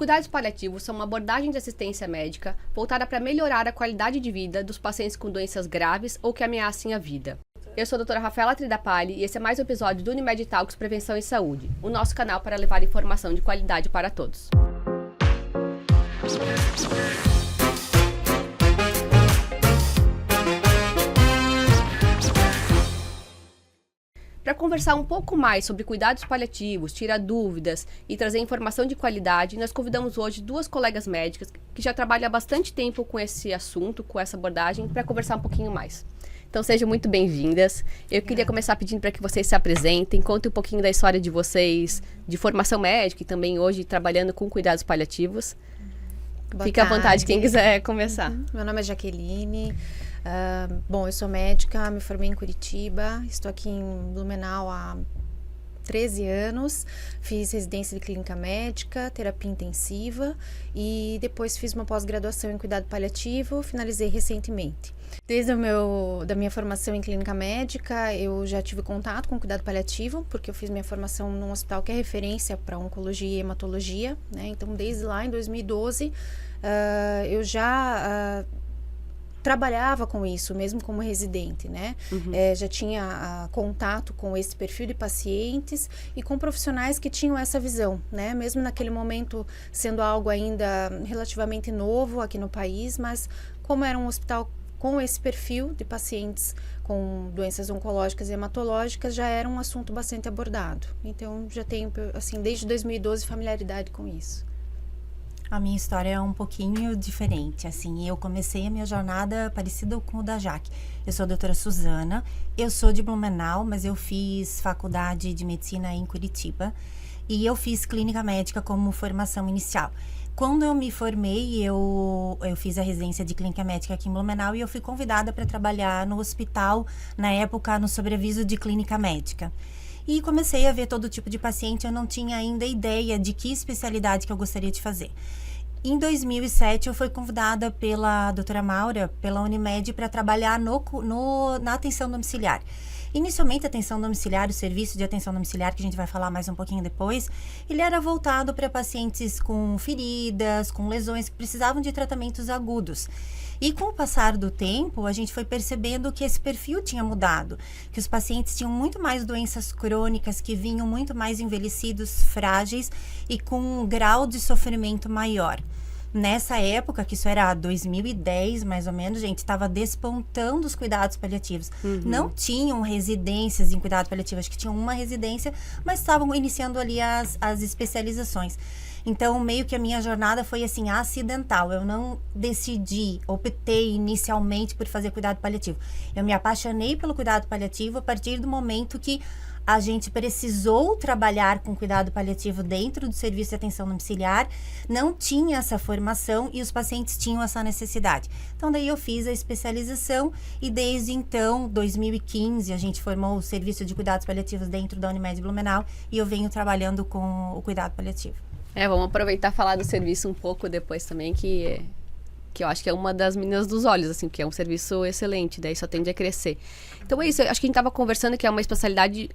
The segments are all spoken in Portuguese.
cuidados paliativos são uma abordagem de assistência médica voltada para melhorar a qualidade de vida dos pacientes com doenças graves ou que ameacem a vida. Eu sou a doutora Rafaela Tridapalli e esse é mais um episódio do Unimed Talks Prevenção e Saúde, o nosso canal para levar informação de qualidade para todos. Para conversar um pouco mais sobre cuidados paliativos, tirar dúvidas e trazer informação de qualidade, nós convidamos hoje duas colegas médicas que já trabalham há bastante tempo com esse assunto, com essa abordagem, para conversar um pouquinho mais. Então sejam muito bem-vindas. Eu queria começar pedindo para que vocês se apresentem, contem um pouquinho da história de vocês, de formação médica e também hoje trabalhando com cuidados paliativos. Fique à vontade quem quiser começar. Meu nome é Jaqueline. Bom, eu sou médica, me formei em Curitiba, estou aqui em Blumenau há 13 anos, fiz residência de clínica médica, terapia intensiva e depois fiz uma pós-graduação em cuidado paliativo, finalizei recentemente. Desde da minha formação em clínica médica, eu já tive contato com cuidado paliativo, porque eu fiz minha formação num hospital que é referência para oncologia e hematologia, né? Então, desde lá, em 2012, eu já trabalhava com isso, mesmo como residente, né? Já tinha contato com esse perfil de pacientes e com profissionais que tinham essa visão, né? Mesmo naquele momento sendo algo ainda relativamente novo aqui no país, mas como era um hospital com esse perfil de pacientes com doenças oncológicas e hematológicas, já era um assunto bastante abordado. Então, já tenho, assim, desde 2012, familiaridade com isso. A minha história é um pouquinho diferente, assim, eu comecei a minha jornada parecida com o da Jaque. Eu sou a doutora Suzana, eu sou de Blumenau, mas eu fiz faculdade de medicina em Curitiba e eu fiz clínica médica como formação inicial. Quando eu me formei, eu fiz a residência de clínica médica aqui em Blumenau e eu fui convidada para trabalhar no hospital, na época, no sobreaviso de clínica médica. E comecei a ver todo tipo de paciente, eu não tinha ainda ideia de que especialidade que eu gostaria de fazer. Em 2007, eu fui convidada pela doutora Maura, pela Unimed, para trabalhar na atenção domiciliar. Inicialmente, a atenção domiciliar, o serviço de atenção domiciliar, que a gente vai falar mais um pouquinho depois, ele era voltado para pacientes com feridas, com lesões que precisavam de tratamentos agudos. E com o passar do tempo, a gente foi percebendo que esse perfil tinha mudado, que os pacientes tinham muito mais doenças crônicas, que vinham muito mais envelhecidos, frágeis e com um grau de sofrimento maior. Nessa época, que isso era 2010 mais ou menos, gente, estava despontando os cuidados paliativos. Não tinham residências em cuidado paliativo, acho que tinham uma residência, mas estavam iniciando ali as especializações. Então, meio que a minha jornada foi assim, acidental. Eu não optei inicialmente por fazer cuidado paliativo. Eu me apaixonei pelo cuidado paliativo a partir do momento que a gente precisou trabalhar com cuidado paliativo dentro do serviço de atenção domiciliar, não tinha essa formação e os pacientes tinham essa necessidade. Então, daí eu fiz a especialização e desde então, 2015, a gente formou o serviço de cuidados paliativos dentro da Unimed Blumenau e eu venho trabalhando com o cuidado paliativo. Vamos aproveitar e falar do serviço um pouco depois também, que eu acho que é uma das meninas dos olhos, assim, porque é um serviço excelente, daí só tende a crescer. Então é isso, acho que a gente estava conversando que é uma especialidade,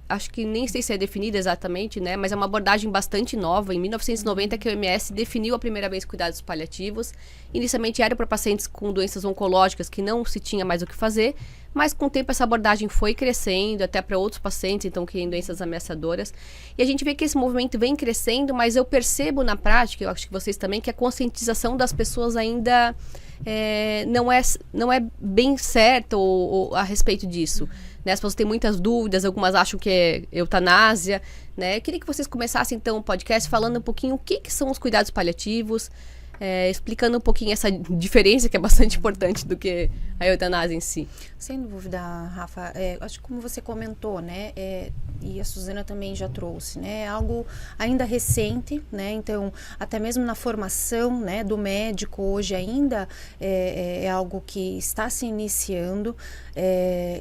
acho que nem sei se é definida exatamente, né, mas é uma abordagem bastante nova. Em 1990 que a OMS definiu a primeira vez cuidados paliativos. Inicialmente era para pacientes com doenças oncológicas que não se tinha mais o que fazer, mas com o tempo essa abordagem foi crescendo até para outros pacientes, então que têm doenças ameaçadoras. E a gente vê que esse movimento vem crescendo, mas eu percebo na prática, eu acho que vocês também, que a conscientização das pessoas ainda não é bem certa a respeito disso. Né? As pessoas têm muitas dúvidas, algumas acham que é eutanásia, né? Eu queria que vocês começassem então o podcast falando um pouquinho o que são os cuidados paliativos, explicando um pouquinho essa diferença que é bastante importante do que a eutanásia em si. Sem dúvida, Rafa, acho que como você comentou, né, e a Suzana também já trouxe, né, algo ainda recente, né, então até mesmo na formação, né, do médico hoje ainda é algo que está se iniciando,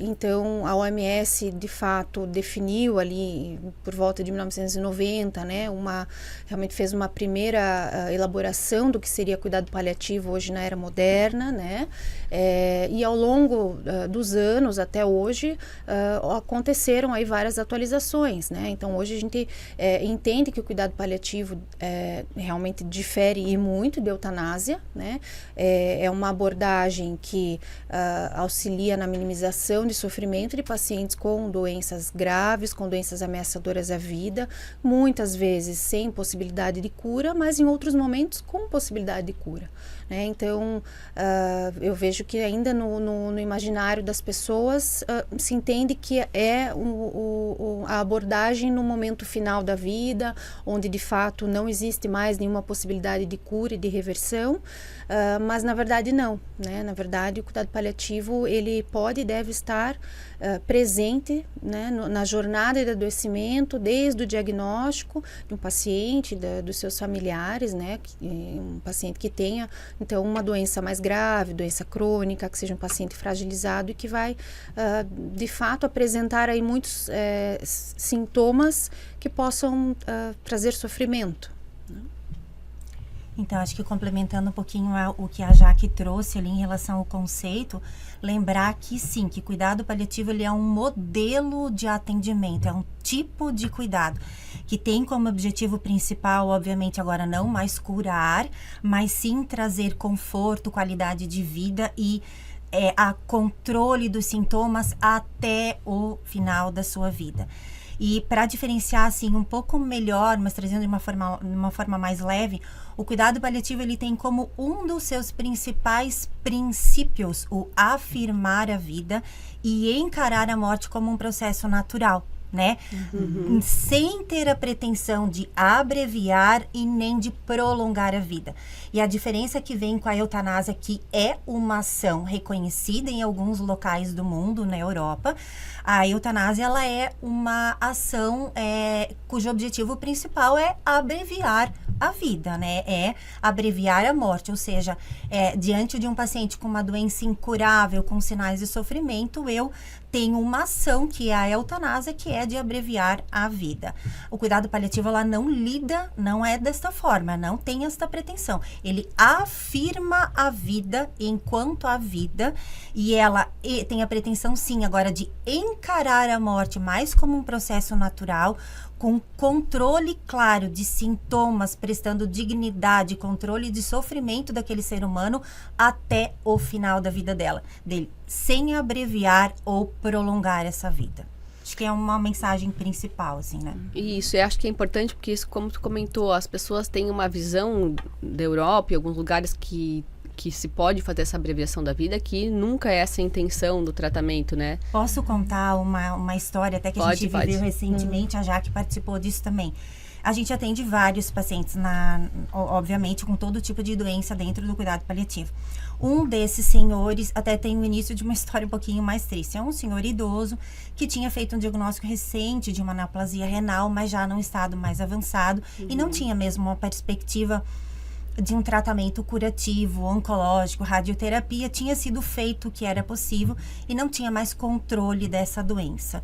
então a OMS de fato definiu ali por volta de 1990, né, realmente fez uma primeira elaboração do que seria cuidado paliativo hoje na era moderna, né? E ao longo dos anos até hoje aconteceram aí várias atualizações, né? Então hoje a gente entende que o cuidado paliativo realmente difere e muito de eutanásia, né? É uma abordagem que auxilia na minimização de sofrimento de pacientes com doenças graves, com doenças ameaçadoras à vida, muitas vezes sem possibilidade de cura, mas em outros momentos com possibilidade de cura, né? Então, eu vejo que ainda no imaginário das pessoas se entende que é a abordagem no momento final da vida, onde de fato não existe mais nenhuma possibilidade de cura e de reversão, mas na verdade não, né? Na verdade, o cuidado paliativo, ele pode e deve estar presente, né, na jornada de adoecimento, desde o diagnóstico de um paciente, dos seus familiares, né, um paciente que tenha, então, uma doença mais grave, doença crônica, que seja um paciente fragilizado e que vai, de fato, apresentar aí muitos sintomas que possam trazer sofrimento. Então, acho que complementando um pouquinho o que a Jaque trouxe ali em relação ao conceito, lembrar que sim, que cuidado paliativo ele é um modelo de atendimento, é um tipo de cuidado que tem como objetivo principal, obviamente agora não mais curar, mas sim trazer conforto, qualidade de vida e a controle dos sintomas até o final da sua vida. E para diferenciar assim um pouco melhor, mas trazendo de uma forma mais leve, o cuidado paliativo ele tem como um dos seus principais princípios o afirmar a vida e encarar a morte como um processo natural, né? Sem ter a pretensão de abreviar e nem de prolongar a vida. E a diferença que vem com a eutanásia, que é uma ação reconhecida em alguns locais do mundo, na Europa, a eutanásia ela é uma ação cujo objetivo principal é abreviar a vida, né? É abreviar a morte, ou seja, diante de um paciente com uma doença incurável, com sinais de sofrimento, eu tenho uma ação que é a eutanásia, que é de abreviar a vida. O cuidado paliativo, ela não lida, não é desta forma, não tem esta pretensão. Ele afirma a vida enquanto a vida e ela tem a pretensão, sim, agora de encarar a morte mais como um processo natural, com controle claro de sintomas, prestando dignidade, controle de sofrimento daquele ser humano até o final da vida dele, sem abreviar ou prolongar essa vida. Acho que é uma mensagem principal, assim, né? Isso, eu acho que é importante porque isso, como tu comentou, as pessoas têm uma visão da Europa e alguns lugares que se pode fazer essa abreviação da vida, que nunca é essa a intenção do tratamento, né? Posso contar uma história até que a gente viveu recentemente, a Jaque participou disso também. A gente atende vários pacientes, obviamente, com todo tipo de doença dentro do cuidado paliativo. Um desses senhores até tem o início de uma história um pouquinho mais triste. É um senhor idoso que tinha feito um diagnóstico recente de uma neoplasia renal, mas já num estado mais avançado e não tinha mesmo uma perspectiva de um tratamento curativo, oncológico, radioterapia. Tinha sido feito o que era possível e não tinha mais controle dessa doença.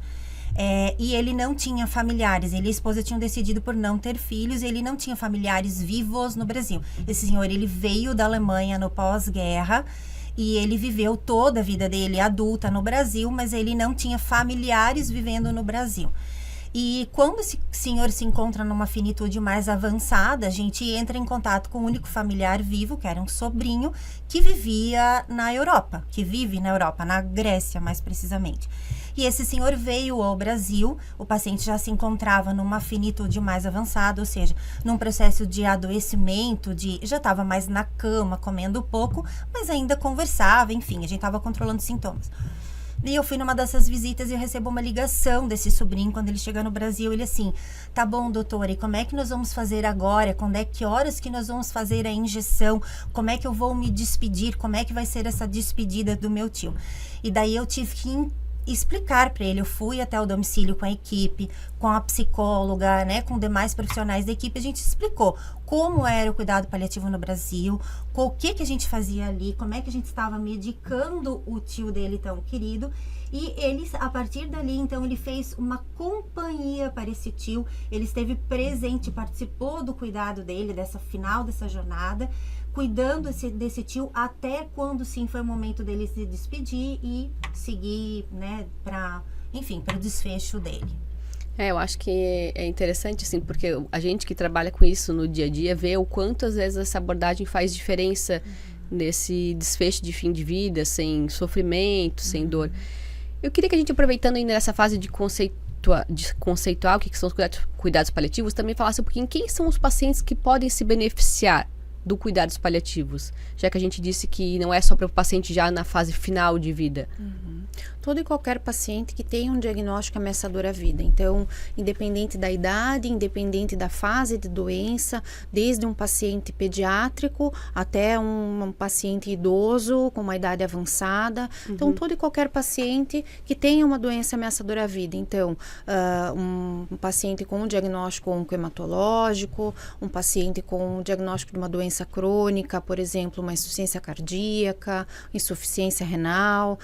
E ele não tinha familiares, ele e a esposa tinham decidido por não ter filhos, ele não tinha familiares vivos no Brasil. Esse senhor, ele veio da Alemanha no pós-guerra e ele viveu toda a vida dele adulta no Brasil, mas ele não tinha familiares vivendo no Brasil. E quando esse senhor se encontra numa finitude mais avançada, a gente entra em contato com o único familiar vivo, que era um sobrinho, que vivia na Europa, que vive na Europa, na Grécia mais precisamente. E esse senhor veio ao Brasil, o paciente já se encontrava numa finitude mais avançada, ou seja, num processo de adoecimento, já estava mais na cama, comendo pouco, mas ainda conversava, enfim, a gente estava controlando sintomas. E eu fui numa dessas visitas e eu recebo uma ligação desse sobrinho quando ele chega no Brasil. Ele assim, tá bom, doutora, e como é que nós vamos fazer agora? Que horas que nós vamos fazer a injeção? Como é que eu vou me despedir? Como é que vai ser essa despedida do meu tio? E daí eu tive que explicar para ele. Eu fui até o domicílio com a equipe, com a psicóloga, né, com demais profissionais da equipe. A gente explicou como era o cuidado paliativo no Brasil, o que a gente fazia ali, como é que a gente estava medicando o tio dele tão querido. E ele, a partir dali, então, ele fez uma companhia para esse tio, ele esteve presente, participou do cuidado dele, dessa final dessa jornada, cuidando desse tio até quando, sim, foi o momento dele se despedir e seguir, né, para o desfecho dele. Eu acho que é interessante, assim, porque a gente que trabalha com isso no dia a dia vê o quanto, às vezes, essa abordagem faz diferença nesse desfecho de fim de vida, sem sofrimento, sem dor. Eu queria que a gente, aproveitando ainda nessa fase de conceituar o que são os cuidados paliativos, também falasse um pouquinho quem são os pacientes que podem se beneficiar do cuidados paliativos, já que a gente disse que não é só para o paciente já na fase final de vida. Todo e qualquer paciente que tenha um diagnóstico ameaçador à vida. Então, independente da idade, independente da fase de doença, desde um paciente pediátrico até um paciente idoso com uma idade avançada. Então, todo e qualquer paciente que tenha uma doença ameaçadora à vida. Então, um paciente com um diagnóstico oncohematológico, um paciente com um diagnóstico de uma doença crônica, por exemplo, uma insuficiência cardíaca, insuficiência renal,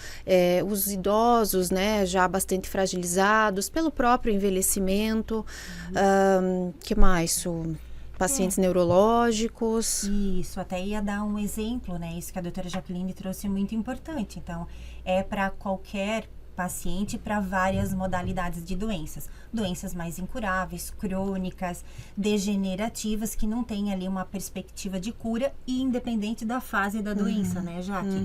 os idosos, né, já bastante fragilizados pelo próprio envelhecimento, que mais? Pacientes neurológicos. Isso, até ia dar um exemplo, né, isso que a doutora Jaqueline trouxe é muito importante. Então, é para qualquer paciente, para várias modalidades de doenças. Doenças mais incuráveis, crônicas, degenerativas, que não tem ali uma perspectiva de cura, e independente da fase da doença, né, Jaque?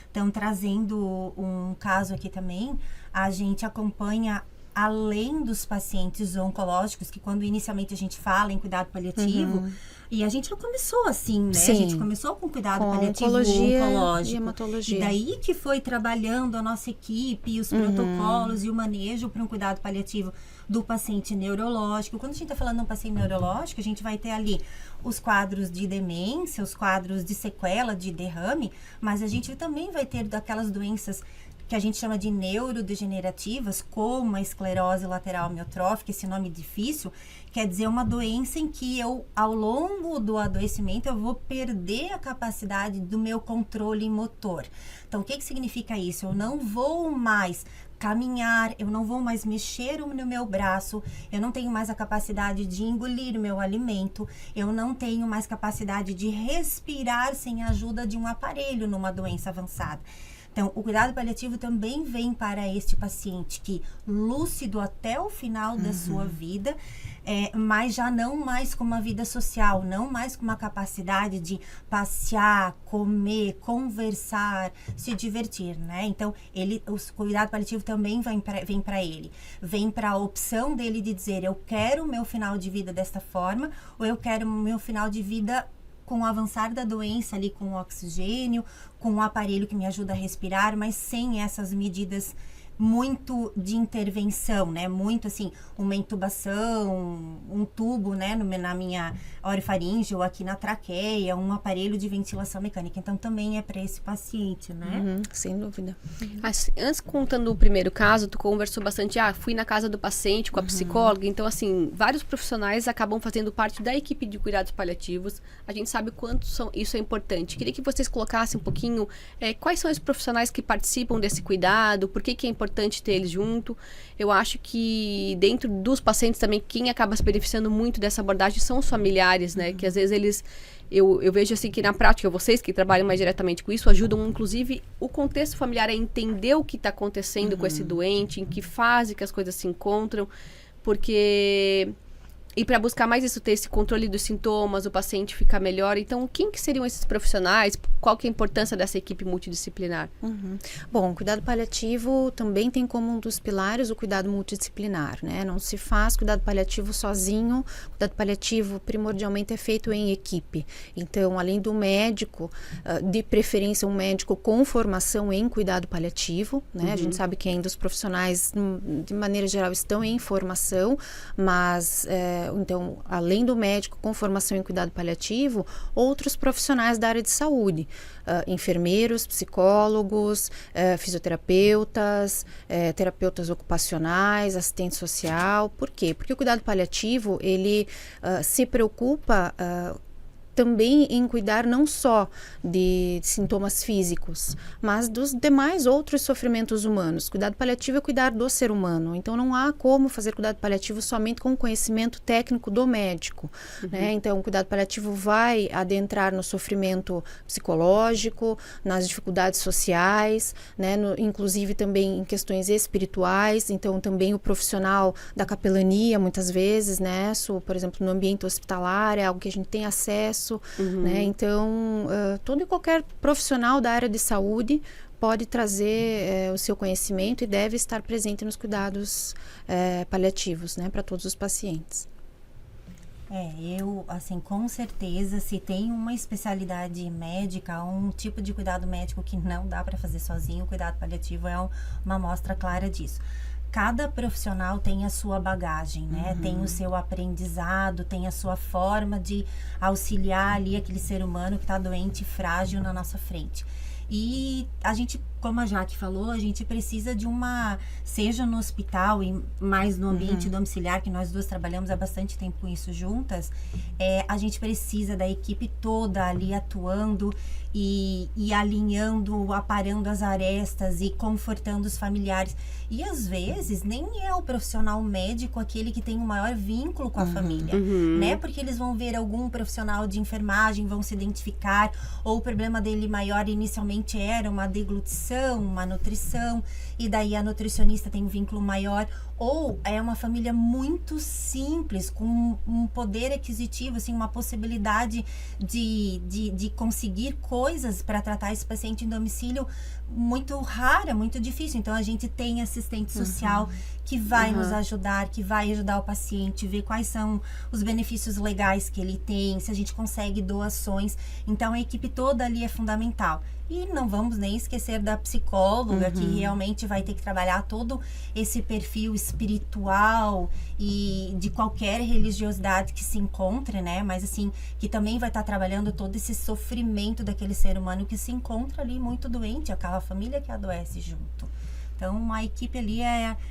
Então, trazendo um caso aqui também, a gente acompanha, além dos pacientes oncológicos, que quando inicialmente a gente fala em cuidado paliativo, e a gente não começou assim, né? Sim. A gente começou com cuidado Com paliativo oncologia oncológico. e hematologia. E daí que foi trabalhando a nossa equipe, os protocolos e o manejo para um cuidado paliativo do paciente neurológico. Quando a gente está falando de um paciente neurológico, a gente vai ter ali os quadros de demência, os quadros de sequela, de derrame, mas a gente também vai ter daquelas doenças que a gente chama de neurodegenerativas, como a esclerose lateral amiotrófica, esse nome difícil, quer dizer uma doença em que eu, ao longo do adoecimento, eu vou perder a capacidade do meu controle motor. Então, o que significa isso? Eu não vou mais caminhar, eu não vou mais mexer no meu braço, eu não tenho mais a capacidade de engolir o meu alimento, eu não tenho mais capacidade de respirar sem a ajuda de um aparelho numa doença avançada. Então, o cuidado paliativo também vem para este paciente que, lúcido até o final da sua vida, mas já não mais com uma vida social, não mais com uma capacidade de passear, comer, conversar, se divertir, né? Então, o cuidado paliativo também vem para ele. Vem para a opção dele de dizer, eu quero o meu final de vida desta forma, ou eu quero o meu final de vida com o avançar da doença ali, com o oxigênio, com o aparelho que me ajuda a respirar, mas sem essas medidas muito de intervenção, né? Muito assim, uma intubação, um tubo, né? Na minha orofaringe ou aqui na traqueia, um aparelho de ventilação mecânica. Então, também é para esse paciente, né? Sem dúvida. Assim, antes, contando o primeiro caso, tu conversou bastante, fui na casa do paciente com a psicóloga, então assim, vários profissionais acabam fazendo parte da equipe de cuidados paliativos, a gente sabe o quanto isso é importante. Queria que vocês colocassem um pouquinho quais são os profissionais que participam desse cuidado, por que é importante ter eles junto. Eu acho que dentro dos pacientes também, quem acaba se beneficiando muito dessa abordagem são os familiares, né, que às vezes eles... Eu vejo assim que na prática, vocês que trabalham mais diretamente com isso, ajudam inclusive o contexto familiar a entender o que está acontecendo com esse doente, em que fase que as coisas se encontram, porque... E para buscar mais isso, ter esse controle dos sintomas, o paciente ficar melhor. Então, quem que seriam esses profissionais? Qual que é a importância dessa equipe multidisciplinar? Bom, o cuidado paliativo também tem como um dos pilares o cuidado multidisciplinar, né? Não se faz cuidado paliativo sozinho. O cuidado paliativo, primordialmente, é feito em equipe. Então, além do médico, de preferência um médico com formação em cuidado paliativo, né? A gente sabe que ainda os profissionais, de maneira geral, estão em formação, mas... Então, além do médico com formação em cuidado paliativo, outros profissionais da área de saúde, enfermeiros, psicólogos, fisioterapeutas, terapeutas ocupacionais, assistente social. Por quê? Porque o cuidado paliativo, ele se preocupa também em cuidar não só de sintomas físicos, mas dos demais outros sofrimentos humanos. Cuidado paliativo é cuidar do ser humano, então não há como fazer cuidado paliativo somente com o conhecimento técnico do médico, né? Então o cuidado paliativo vai adentrar no sofrimento psicológico, nas dificuldades sociais, né? Inclusive também em questões espirituais. Então também o profissional da capelania, muitas vezes, né? Por exemplo, no ambiente hospitalar, é algo que a gente tem acesso, né? Então, todo e qualquer profissional da área de saúde pode trazer o seu conhecimento e deve estar presente nos cuidados paliativos, né? Para todos os pacientes. Eu, assim, com certeza, se tem uma especialidade médica, um tipo de cuidado médico que não dá para fazer sozinho, o cuidado paliativo é uma amostra clara disso. Cada profissional tem a sua bagagem, né? Tem o seu aprendizado, tem a sua forma de auxiliar ali aquele ser humano que está doente e frágil na nossa frente. E a gente, como a Jaque falou, a gente precisa de seja no hospital e mais no ambiente domiciliar, que nós duas trabalhamos há bastante tempo com isso juntas, a gente precisa da equipe toda ali atuando e alinhando, aparando as arestas e confortando os familiares. E às vezes nem é o profissional médico aquele que tem o maior vínculo com a família, né? Porque eles vão ver algum profissional de enfermagem, vão se identificar, ou o problema dele maior inicialmente era uma deglutição, uma nutrição, e daí a nutricionista tem um vínculo maior, ou é uma família muito simples, com um poder aquisitivo, assim, uma possibilidade de conseguir coisas para tratar esse paciente em domicílio muito rara, muito difícil. Então a gente tem assistente social que vai nos ajudar, que vai ajudar o paciente, ver quais são os benefícios legais que ele tem, se a gente consegue doações. Então a equipe toda ali é fundamental. E não vamos nem esquecer da psicóloga, que realmente vai ter que trabalhar todo esse perfil espiritual e de qualquer religiosidade que se encontre, né? Mas assim, que também vai estar trabalhando todo esse sofrimento daquele ser humano que se encontra ali muito doente, aquela família que adoece junto. Então, a equipe ali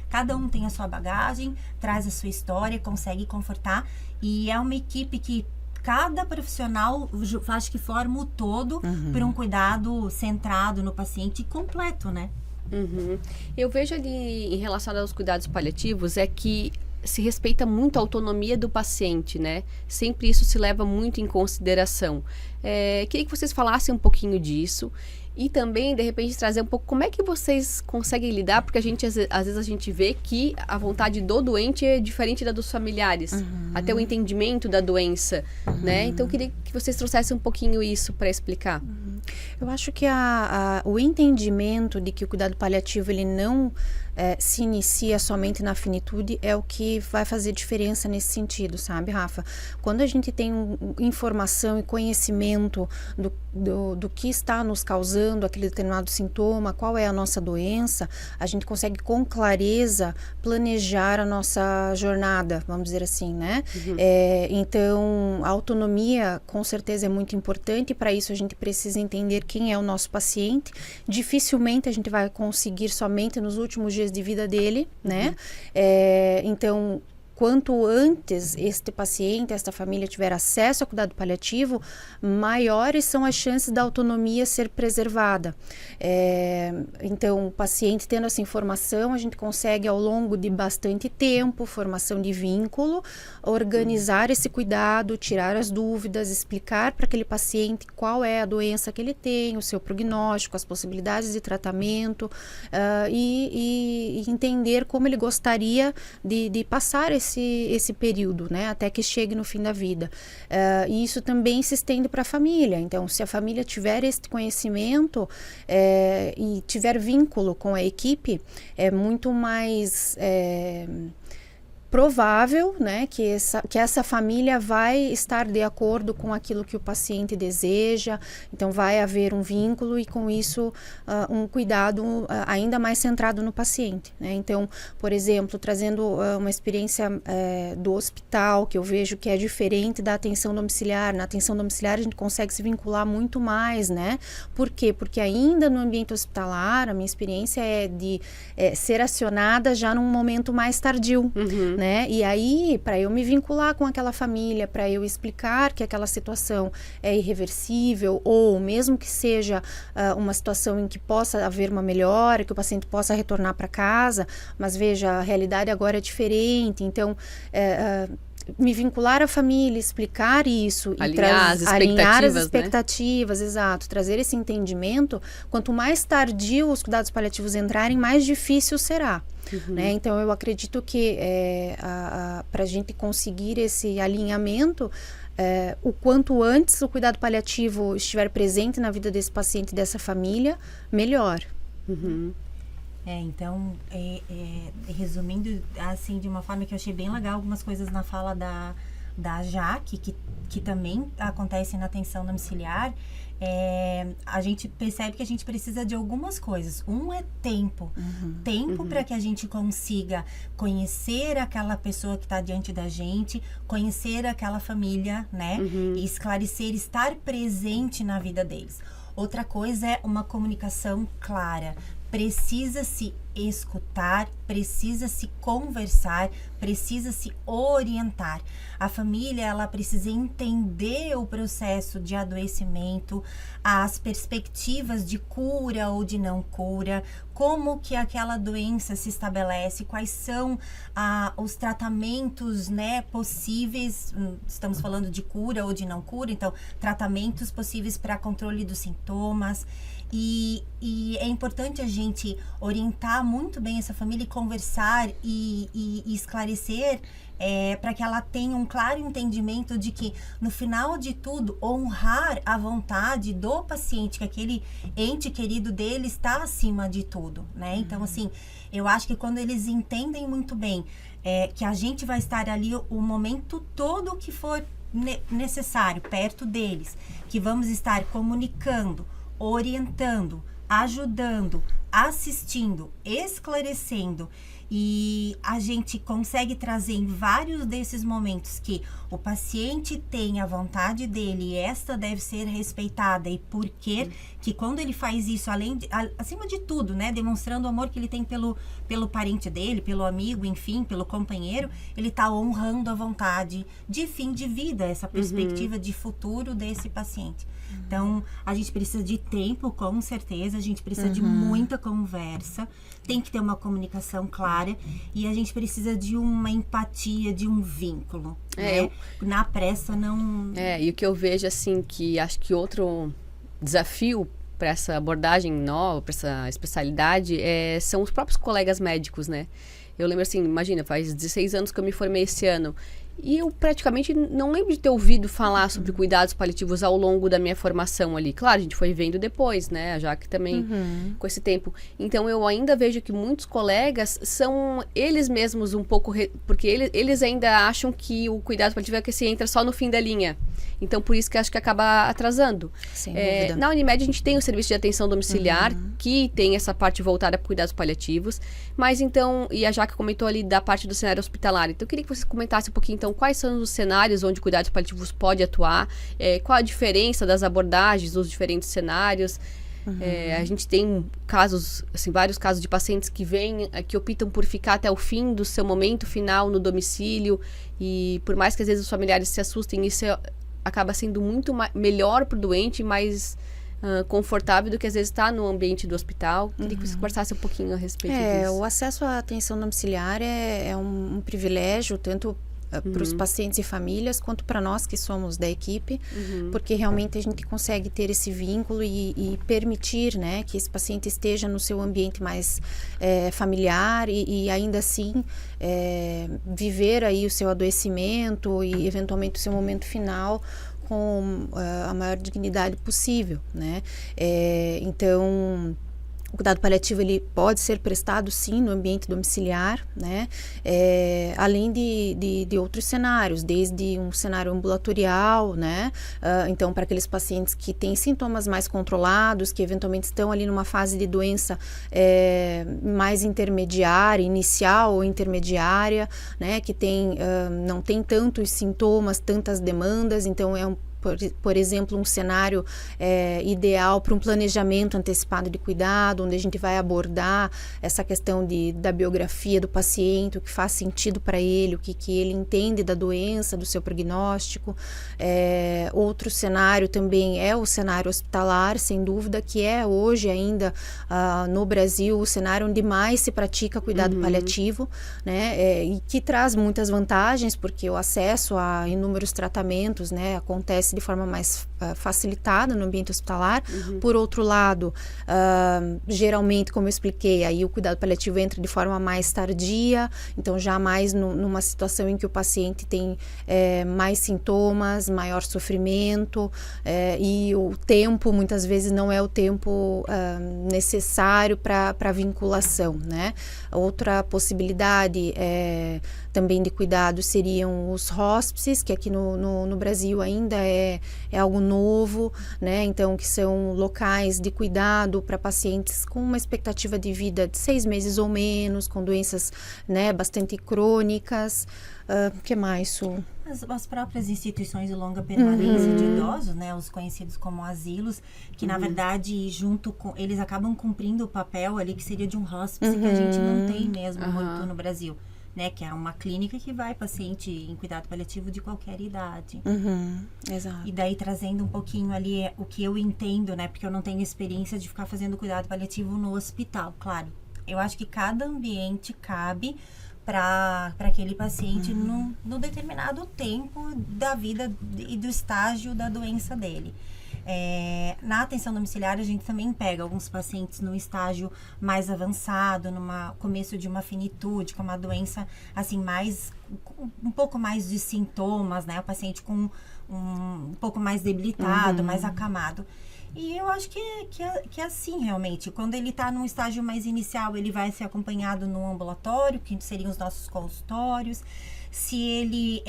cada um tem a sua bagagem, traz a sua história, consegue confortar, e é uma equipe que cada profissional, acho que forma o todo para um cuidado centrado no paciente completo, né? Eu vejo ali, em relação aos cuidados paliativos, que se respeita muito a autonomia do paciente, né? Sempre isso se leva muito em consideração. Queria que vocês falassem um pouquinho disso. E também, de repente, trazer um pouco como é que vocês conseguem lidar, porque às vezes a gente vê que a vontade do doente é diferente da dos familiares, até o entendimento da doença, né? Então, eu queria que vocês trouxessem um pouquinho isso para explicar. Eu acho que o entendimento de que o cuidado paliativo ele não se inicia somente na finitude é o que vai fazer diferença nesse sentido, sabe, Rafa? Quando a gente tem informação e conhecimento do que está nos causando aquele determinado sintoma, qual é a nossa doença, a gente consegue com clareza planejar a nossa jornada, vamos dizer assim, né? Então, a autonomia com certeza é muito importante, e para isso a gente precisa entender quem é o nosso paciente. Dificilmente a gente vai conseguir somente nos últimos dias de vida dele, né? Então, quanto antes este paciente, esta família tiver acesso ao cuidado paliativo, maiores são as chances da autonomia ser preservada. Então, o paciente tendo essa informação, a gente consegue ao longo de bastante tempo, formação de vínculo, organizar esse cuidado, tirar as dúvidas, explicar para aquele paciente qual é a doença que ele tem, o seu prognóstico, as possibilidades de tratamento, e entender como ele gostaria de passar esse período, né, até que chegue no fim da vida. E isso também se estende para a família. Então, se a família tiver esse conhecimento e tiver vínculo com a equipe, é muito mais provável, né, que essa família vai estar de acordo com aquilo que o paciente deseja. Então vai haver um vínculo e com isso um cuidado ainda mais centrado no paciente, né? Então, por exemplo, trazendo uma experiência do hospital, que eu vejo que é diferente da atenção domiciliar. Na atenção domiciliar a gente consegue se vincular muito mais, né? Por quê? Porque ainda no ambiente hospitalar, a minha experiência é de ser acionada já num momento mais tardio, né? né? E aí, para eu me vincular com aquela família, para eu explicar que aquela situação é irreversível, ou mesmo que seja uma situação em que possa haver uma melhora, que o paciente possa retornar para casa, mas veja, a realidade agora é diferente, então me vincular à família, explicar isso, alinhar as né? expectativas, exato, trazer esse entendimento. Quanto mais tardio os cuidados paliativos entrarem, mais difícil será. Né? Então eu acredito que para a gente conseguir esse alinhamento, o quanto antes o cuidado paliativo estiver presente na vida desse paciente e dessa família, melhor. Então, resumindo, assim, de uma forma que eu achei bem legal, algumas coisas na fala da Jaque, que também acontece na atenção domiciliar, a gente percebe que a gente precisa de algumas coisas. Um é tempo. Tempo para que a gente consiga conhecer aquela pessoa que está diante da gente, conhecer aquela família, né? E esclarecer, estar presente na vida deles. Outra coisa é uma comunicação clara. Precisa se escutar, precisa se conversar, precisa se orientar. A família, ela precisa entender o processo de adoecimento, as perspectivas de cura ou de não cura, como que aquela doença se estabelece, quais são os tratamentos, né, possíveis, estamos falando de cura ou de não cura, então, tratamentos possíveis para controle dos sintomas. E é importante a gente orientar muito bem essa família e conversar e esclarecer para que ela tenha um claro entendimento de que, no final de tudo, honrar a vontade do paciente, que aquele ente querido dele está acima de tudo, né? Então, assim, eu acho que quando eles entendem muito bem que a gente vai estar ali o momento todo que for necessário, perto deles, que vamos estar comunicando, orientando, ajudando, assistindo, esclarecendo, e a gente consegue trazer em vários desses momentos que o paciente tem a vontade dele e esta deve ser respeitada, e por que quando ele faz isso, acima de tudo, né, demonstrando o amor que ele tem pelo parente dele, pelo amigo, enfim, pelo companheiro, ele está honrando a vontade de fim de vida, essa perspectiva de futuro desse paciente. Então, a gente precisa de tempo, com certeza, a gente precisa de muita conversa, tem que ter uma comunicação clara, e a gente precisa de uma empatia, de um vínculo, né? Na pressa não... E o que eu vejo, assim, que acho que outro desafio para essa abordagem nova, para essa especialidade, são os próprios colegas médicos, né? Eu lembro assim, imagina, faz 16 anos que eu me formei esse ano, e eu praticamente não lembro de ter ouvido falar sobre cuidados paliativos ao longo da minha formação ali. Claro, a gente foi vendo depois, né? Já que também com esse tempo. Então, eu ainda vejo que muitos colegas são eles mesmos um pouco... porque eles ainda acham que o cuidado paliativo é que se entra só no fim da linha. Então, por isso que acho que acaba atrasando. Sem dúvida. Na Unimed, a gente tem o serviço de atenção domiciliar, que tem essa parte voltada para cuidados paliativos. Mas, então, e a Jaque comentou ali da parte do cenário hospitalar. Então, eu queria que você comentasse um pouquinho, então, quais são os cenários onde cuidados paliativos pode atuar, qual a diferença das abordagens dos diferentes cenários. A gente tem casos, assim, vários casos de pacientes que vêm, que optam por ficar até o fim do seu momento final no domicílio, e por mais que às vezes os familiares se assustem, isso acaba sendo muito melhor para o doente, mais confortável do que às vezes estar no ambiente do hospital. Queria que você conversasse um pouquinho a respeito disso. O acesso à atenção domiciliar é um privilégio, tanto para os pacientes e famílias, quanto para nós que somos da equipe, porque realmente a gente consegue ter esse vínculo e permitir, né, que esse paciente esteja no seu ambiente mais familiar e ainda assim viver aí o seu adoecimento e eventualmente o seu momento final com a maior dignidade possível, né? Então, o cuidado paliativo, ele pode ser prestado, sim, no ambiente domiciliar, né? Além de outros cenários, desde um cenário ambulatorial, né? Então, para aqueles pacientes que têm sintomas mais controlados, que eventualmente estão ali numa fase de doença mais intermediária, inicial ou intermediária, né? Que não tem tantos sintomas, tantas demandas, então por exemplo, um cenário ideal para um planejamento antecipado de cuidado, onde a gente vai abordar essa questão da biografia do paciente, o que faz sentido para ele, o que ele entende da doença, do seu prognóstico. Outro cenário também é o cenário hospitalar, sem dúvida, que é hoje ainda no Brasil o cenário onde mais se pratica cuidado paliativo, né? E que traz muitas vantagens, porque o acesso a inúmeros tratamentos, né, acontece de forma mais facilitada no ambiente hospitalar. Por outro lado, geralmente, como eu expliquei, aí o cuidado paliativo entra de forma mais tardia, então já mais numa situação em que o paciente tem mais sintomas, maior sofrimento, e o tempo muitas vezes não é o tempo necessário para a vinculação, né? Outra possibilidade também de cuidado seriam os hóspices, que aqui no Brasil ainda é algo novo, né? Então, que são locais de cuidado para pacientes com uma expectativa de vida de 6 meses ou menos, com doenças, né, bastante crônicas. O que mais, Su? As próprias instituições de longa permanência de idosos, né, os conhecidos como asilos, que na verdade, junto com eles acabam cumprindo o papel ali que seria de um hospice, que a gente não tem mesmo muito no Brasil, né, que é uma clínica que vai paciente em cuidado paliativo de qualquer idade. Exato. E daí trazendo um pouquinho ali o que eu entendo, né, porque eu não tenho experiência de ficar fazendo cuidado paliativo no hospital, claro. Eu acho que cada ambiente cabe para aquele paciente no determinado tempo da vida e do estágio da doença dele. Na atenção domiciliar, a gente também pega alguns pacientes no estágio mais avançado, começo de uma finitude, com uma doença assim um pouco mais de sintomas, né? O paciente com um pouco mais debilitado, mais acamado. E eu acho que é assim, realmente. Quando ele está num estágio mais inicial, ele vai ser acompanhado no ambulatório, que seriam os nossos consultórios. Se ele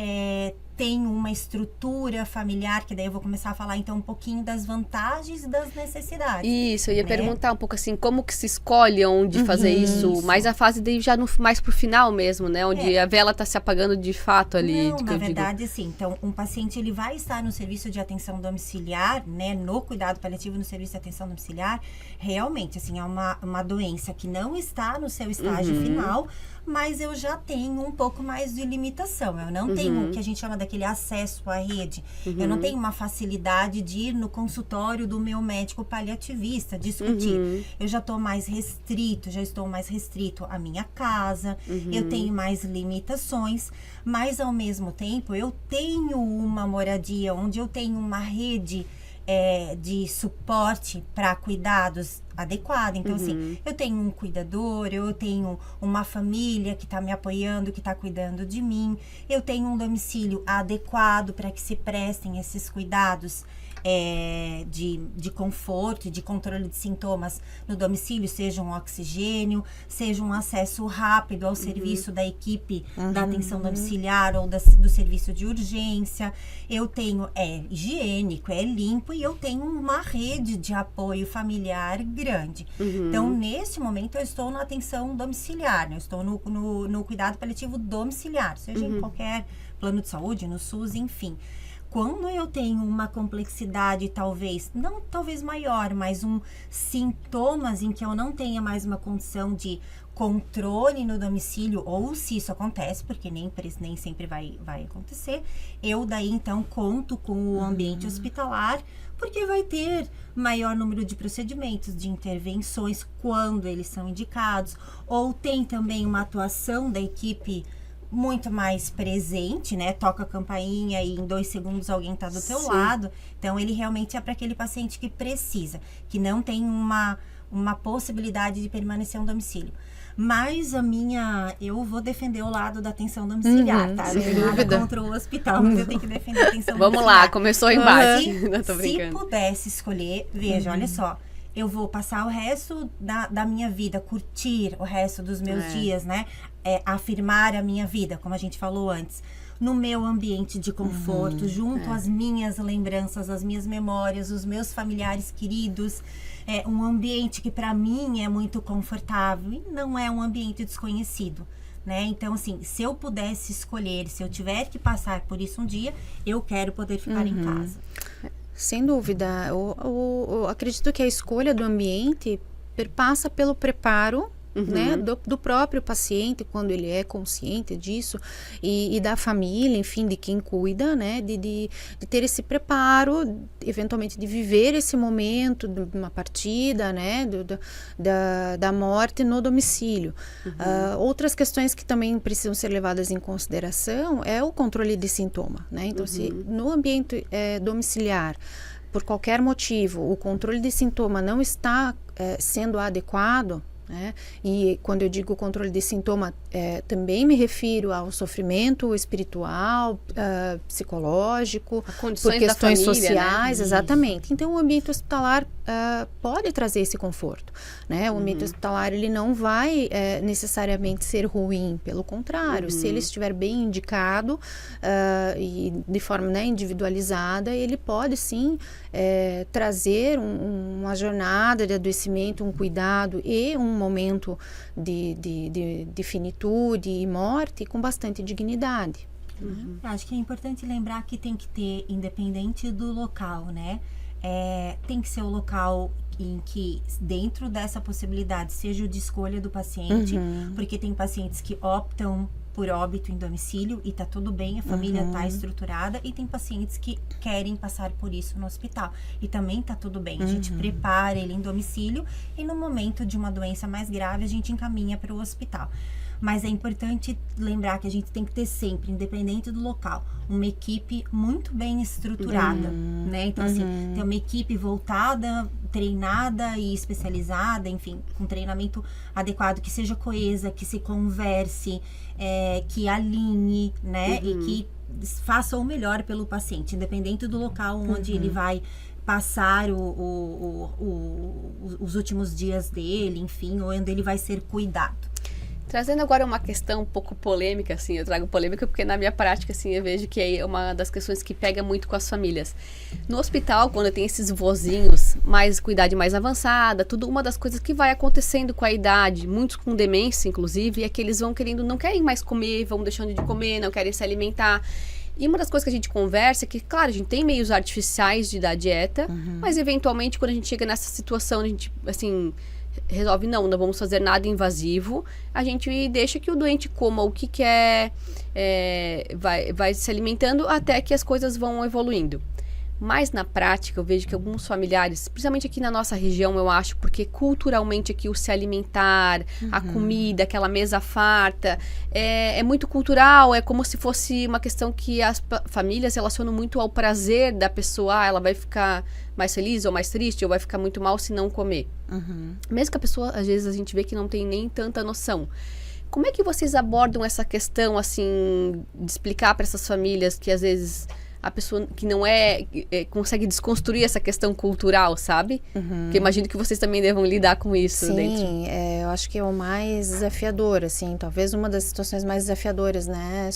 tem uma estrutura familiar, que daí eu vou começar a falar então um pouquinho das vantagens e das necessidades. Isso, eu ia perguntar um pouco assim, como que se escolhe onde fazer isso? Mais a fase daí já mais pro final mesmo, né? Onde a vela tá se apagando de fato ali. Não, na verdade, assim, então, um paciente, ele vai estar no serviço de atenção domiciliar, né? No cuidado paliativo, no serviço de atenção domiciliar, realmente, assim, é uma doença que não está no seu estágio final, mas eu já tenho um pouco mais de limitação. Eu não tenho o que a gente chama daquele acesso à rede. Eu não tenho uma facilidade de ir no consultório do meu médico paliativista, discutir. Eu já estou mais restrito à minha casa, eu tenho mais limitações, mas ao mesmo tempo eu tenho uma moradia onde eu tenho uma rede de suporte para cuidados adequada. Então, assim, eu tenho um cuidador, eu tenho uma família que está me apoiando, que está cuidando de mim, eu tenho um domicílio adequado para que se prestem esses cuidados de conforto, de controle de sintomas no domicílio, seja um oxigênio, seja um acesso rápido ao serviço da equipe da atenção domiciliar ou do serviço de urgência. Eu tenho, higiênico, limpo, e eu tenho uma rede de apoio familiar grande. Então, nesse momento, eu estou na atenção domiciliar, né? Eu estou no cuidado paliativo domiciliar, seja em qualquer plano de saúde, no SUS, enfim. Quando eu tenho uma complexidade, não talvez maior, mas sintomas em que eu não tenha mais uma condição de controle no domicílio, ou se isso acontece, porque nem sempre vai acontecer, eu daí então conto com o ambiente hospitalar, porque vai ter maior número de procedimentos, de intervenções, quando eles são indicados, ou tem também uma atuação da equipe muito mais presente, né? Toca a campainha e em 2 segundos alguém tá do teu lado. Então, ele realmente é para aquele paciente que precisa, que não tem uma possibilidade de permanecer no domicílio. Mas eu vou defender o lado da atenção domiciliar, tá? Sem dúvida. Contra o hospital, mas eu tenho que defender a atenção domiciliar. Vamos lá, começou embaixo. Se pudesse escolher, veja, olha só. Eu vou passar o resto da minha vida, curtir o resto dos meus dias, né? Afirmar a minha vida, como a gente falou antes, no meu ambiente de conforto, junto às minhas lembranças, às minhas memórias, os meus familiares queridos. Um ambiente que para mim é muito confortável e não é um ambiente desconhecido, né? Então, assim, se eu pudesse escolher, se eu tiver que passar por isso um dia, eu quero poder ficar em casa. Sem dúvida. Eu acredito que a escolha do ambiente perpassa pelo preparo, né, do próprio paciente, quando ele é consciente disso, e da família, enfim, de quem cuida, né, de ter esse preparo, eventualmente de viver esse momento de uma partida, né, da morte no domicílio. Outras questões que também precisam ser levadas em consideração é o controle de sintoma, né, então se no ambiente domiciliar, por qualquer motivo, o controle de sintoma não está sendo adequado, né? E quando eu digo controle de sintoma, também me refiro ao sofrimento espiritual, psicológico, por questões sociais, né? Exatamente. Então, o ambiente hospitalar pode trazer esse conforto, né? O ambiente hospitalar, ele não vai necessariamente ser ruim, pelo contrário, se ele estiver bem indicado e de forma, né, individualizada, ele pode sim trazer uma jornada de adoecimento, um cuidado e um momento de finitude e morte com bastante dignidade. Acho que é importante lembrar que tem que ter, independente do local, né? Tem que ser o local em que, dentro dessa possibilidade, seja o de escolha do paciente, porque tem pacientes que optam por óbito em domicílio e tá tudo bem, a família tá estruturada, e tem pacientes que querem passar por isso no hospital e também tá tudo bem, a gente prepara ele em domicílio e no momento de uma doença mais grave a gente encaminha para o hospital. Mas é importante lembrar que a gente tem que ter sempre, independente do local, uma equipe muito bem estruturada, né? Então, assim, ter uma equipe voltada, treinada e especializada, enfim, com treinamento adequado, que seja coesa, que se converse, que alinhe, né? E que faça o melhor pelo paciente, independente do local onde ele vai passar os últimos dias dele, enfim, ou onde ele vai ser cuidado. Trazendo agora uma questão um pouco polêmica, assim, eu trago polêmica porque na minha prática, assim, eu vejo que é uma das questões que pega muito com as famílias. No hospital, quando tem esses vozinhos, com idade mais avançada, tudo, uma das coisas que vai acontecendo com a idade, muitos com demência, inclusive, é que eles vão não querem mais comer, vão deixando de comer, não querem se alimentar. E uma das coisas que a gente conversa é que, claro, a gente tem meios artificiais de dar dieta, mas eventualmente quando a gente chega nessa situação, a gente, assim, resolve, não vamos fazer nada invasivo, a gente deixa que o doente coma o que quer, vai se alimentando até que as coisas vão evoluindo. Mas na prática eu vejo que alguns familiares, principalmente aqui na nossa região, eu acho, porque culturalmente aqui o se alimentar, a comida, aquela mesa farta, é muito cultural, é como se fosse uma questão que as famílias relacionam muito ao prazer da pessoa, ela vai ficar mais feliz ou mais triste, ou vai ficar muito mal se não comer. Mesmo que a pessoa, às vezes, a gente vê que não tem nem tanta noção. Como é que vocês abordam essa questão, assim, de explicar para essas famílias que, às vezes, a pessoa que não consegue desconstruir essa questão cultural, sabe? Porque imagino que vocês também devam lidar com isso. Sim, eu acho que é o mais desafiador, assim, talvez uma das situações mais desafiadoras, né?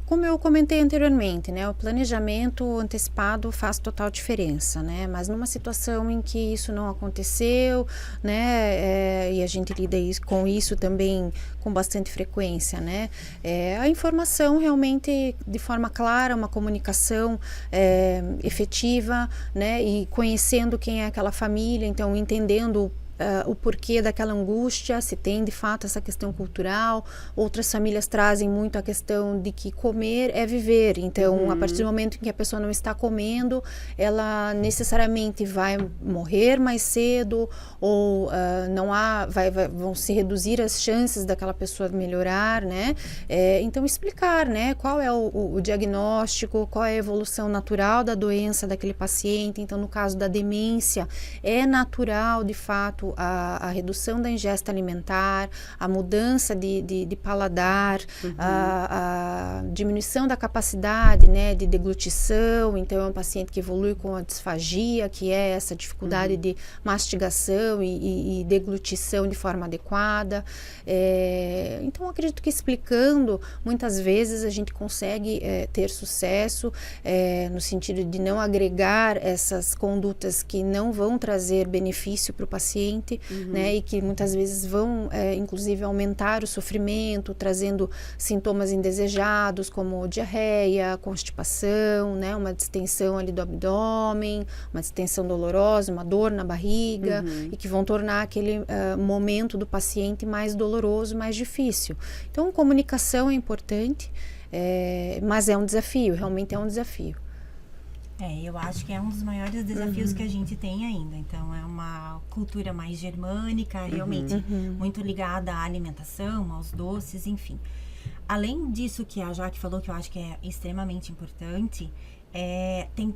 Como eu comentei anteriormente, né, o planejamento antecipado faz total diferença, né, mas numa situação em que isso não aconteceu, né, e a gente lida com isso também com bastante frequência, né, a informação realmente de forma clara, uma comunicação efetiva, né, e conhecendo quem é aquela família, então entendendo o porquê daquela angústia, se tem de fato essa questão cultural. Outras famílias trazem muito a questão de que comer é viver, então a partir do momento em que a pessoa não está comendo, ela necessariamente vai morrer mais cedo, ou vão se reduzir as chances daquela pessoa melhorar, né? Então explicar, né, qual é o diagnóstico, qual é a evolução natural da doença daquele paciente. Então no caso da demência, é natural de fato a redução da ingesta alimentar, a mudança de paladar, a diminuição da capacidade, né, de deglutição. Então é um paciente que evolui com a disfagia, que é essa dificuldade de mastigação e deglutição de forma adequada. Então acredito que explicando, muitas vezes a gente consegue ter sucesso no sentido de não agregar essas condutas que não vão trazer benefício para o paciente, paciente, né? E que muitas vezes vão, inclusive, aumentar o sofrimento, trazendo sintomas indesejados, como diarreia, constipação, né? Uma distensão ali do abdômen, uma distensão dolorosa, uma dor na barriga, e que vão tornar aquele momento do paciente mais doloroso, mais difícil. Então, comunicação é importante, mas é um desafio, realmente é um desafio. Eu acho que é um dos maiores desafios que a gente tem ainda. Então, é uma cultura mais germânica, realmente muito ligada à alimentação, aos doces, enfim. Além disso que a Jaque falou, que eu acho que é extremamente importante, tem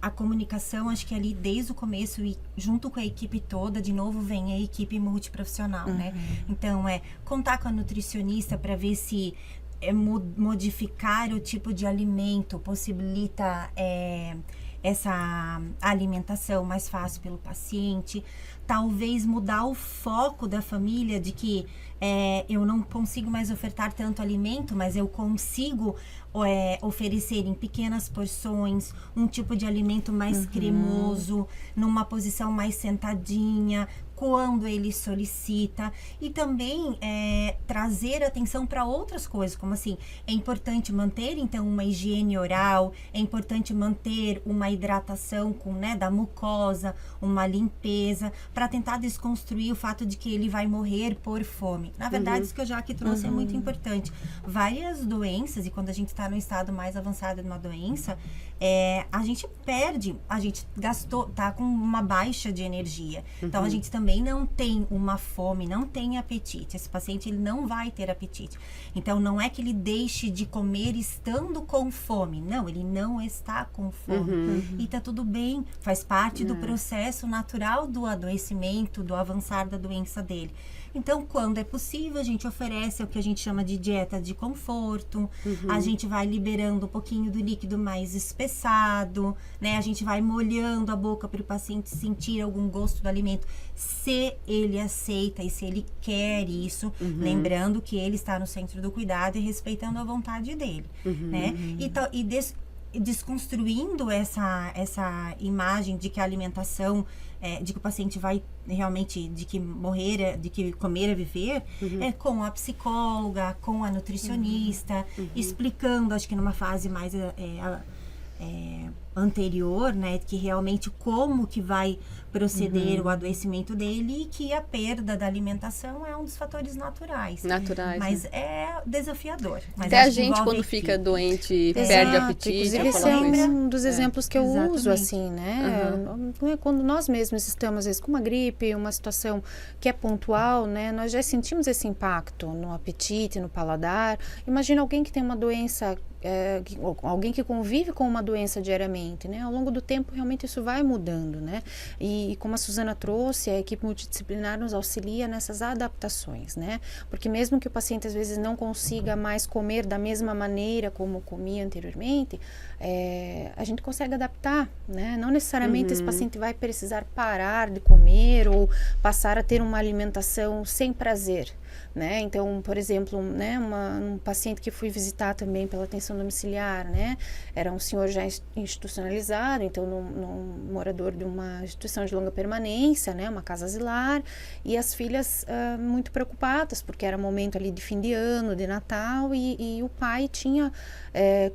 a comunicação, acho que ali desde o começo e junto com a equipe toda, de novo vem a equipe multiprofissional, né? Então, contar com a nutricionista para ver se modificar o tipo de alimento possibilita essa alimentação mais fácil pelo paciente. Talvez mudar o foco da família de que eu não consigo mais ofertar tanto alimento, mas eu consigo oferecer em pequenas porções um tipo de alimento mais cremoso, numa posição mais sentadinha, quando ele solicita, e também trazer atenção para outras coisas, como assim, é importante manter então uma higiene oral, é importante manter uma hidratação da mucosa, uma limpeza, para tentar desconstruir o fato de que ele vai morrer por fome. Na verdade, isso que eu já aqui trouxe é muito importante. Várias doenças, e quando a gente está no estado mais avançado de uma doença, a gente perde, a gente tá com uma baixa de energia. Então, a gente também não tem uma fome, não tem apetite. Esse paciente, ele não vai ter apetite. Então, não é que ele deixe de comer estando com fome. Não, ele não está com fome. E tá tudo bem, faz parte do processo natural do adoecimento, do avançar da doença dele. Então, quando é possível, a gente oferece o que a gente chama de dieta de conforto, a gente vai liberando um pouquinho do líquido mais espessado, né? A gente vai molhando a boca para o paciente sentir algum gosto do alimento, se ele aceita e se ele quer isso, lembrando que ele está no centro do cuidado e respeitando a vontade dele, né? Desconstruindo essa imagem de que a alimentação, de que o paciente vai realmente, de que comer é viver, com a psicóloga, com a nutricionista, explicando, acho que numa fase mais anterior, né, que realmente como que vai proceder o adoecimento dele, e que a perda da alimentação é um dos fatores naturais. Mas é desafiador. Mas até a gente, quando fica doente, perde apetite. Inclusive, esse é um dos exemplos que eu uso, assim, né? Uhum. Quando nós mesmos estamos, às vezes, com uma gripe, uma situação que é pontual, né? Nós já sentimos esse impacto no apetite, no paladar. Imagina alguém que tem uma doença, alguém que convive com uma doença diariamente, né? Ao longo do tempo, realmente, isso vai mudando, né? E como a Suzana trouxe, a equipe multidisciplinar nos auxilia nessas adaptações, né? Porque mesmo que o paciente, às vezes, não consiga mais comer da mesma maneira como comia anteriormente, a gente consegue adaptar, né? Não necessariamente esse paciente vai precisar parar de comer ou passar a ter uma alimentação sem prazer, né? Então, por exemplo, né, um paciente que fui visitar também pela atenção domiciliar, né? Era um senhor já institucionalizado, então num morador de uma instituição de longa permanência, né? Uma casa asilar, e as filhas muito preocupadas, porque era momento ali de fim de ano, de Natal, e o pai tinha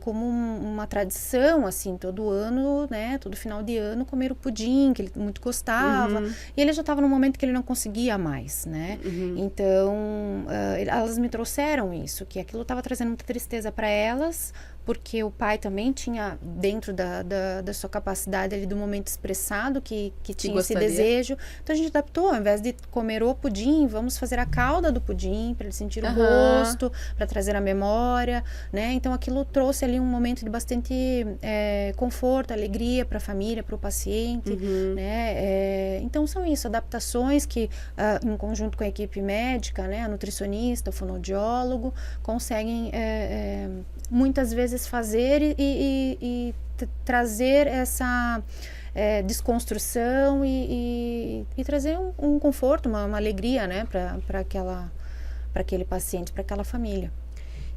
como uma tradição, assim, todo ano, né? Todo final de ano, comer o pudim, que ele muito gostava, e ele já estava num momento que ele não conseguia mais, né? Então, elas me trouxeram isso, que aquilo estava trazendo muita tristeza para elas, porque o pai também tinha, dentro da sua capacidade ali do momento expressado, que tinha esse desejo. Então a gente adaptou, ao invés de comer o pudim, vamos fazer a calda do pudim, para ele sentir o gosto, para trazer a memória, né? Então aquilo trouxe ali um momento de bastante conforto, alegria para a família, para o paciente, né? Então são isso, adaptações que, em conjunto com a equipe médica, né? A nutricionista, o fonoaudiólogo, conseguem muitas vezes fazer e trazer essa desconstrução e trazer um conforto, uma alegria, né, para aquele paciente, para aquela família.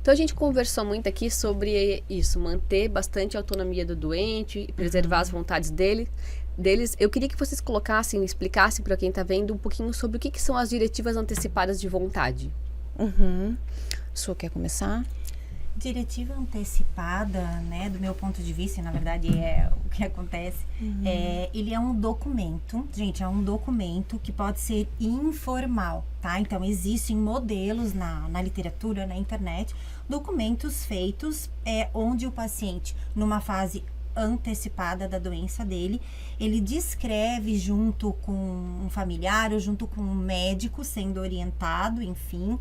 Então, a gente conversou muito aqui sobre isso, manter bastante a autonomia do doente, preservar as vontades deles. Eu queria que vocês colocassem, explicassem para quem está vendo um pouquinho sobre o que são as diretivas antecipadas de vontade. Su, quer começar? Diretiva antecipada, né, do meu ponto de vista, e na verdade é o que acontece, ele é um documento, gente, é um documento que pode ser informal, tá? Então, existem modelos na literatura, na internet, documentos feitos onde o paciente, numa fase antecipada da doença dele, ele descreve junto com um familiar ou junto com um médico sendo orientado, enfim,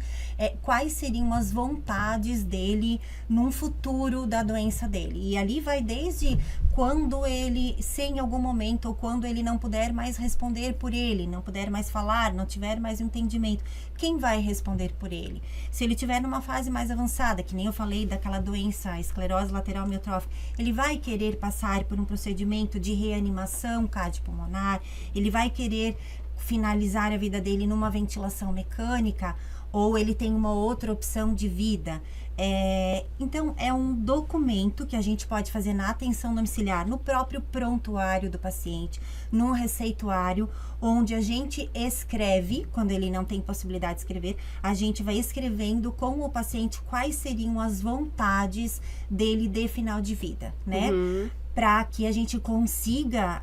quais seriam as vontades dele num futuro da doença dele. E ali vai desde quando ele, se em algum momento ou quando ele não puder mais responder por ele, não puder mais falar, não tiver mais entendimento, quem vai responder por ele? Se ele tiver numa fase mais avançada, que nem eu falei daquela doença, esclerose lateral amiotrófica, ele vai querer passar por um procedimento de reanimação cardiopulmonar, ele vai querer finalizar a vida dele numa ventilação mecânica, ou ele tem uma outra opção de vida. Então, é um documento que a gente pode fazer na atenção domiciliar, no próprio prontuário do paciente, num receituário, onde a gente escreve, quando ele não tem possibilidade de escrever, a gente vai escrevendo com o paciente quais seriam as vontades dele de final de vida, né? Para que a gente consiga,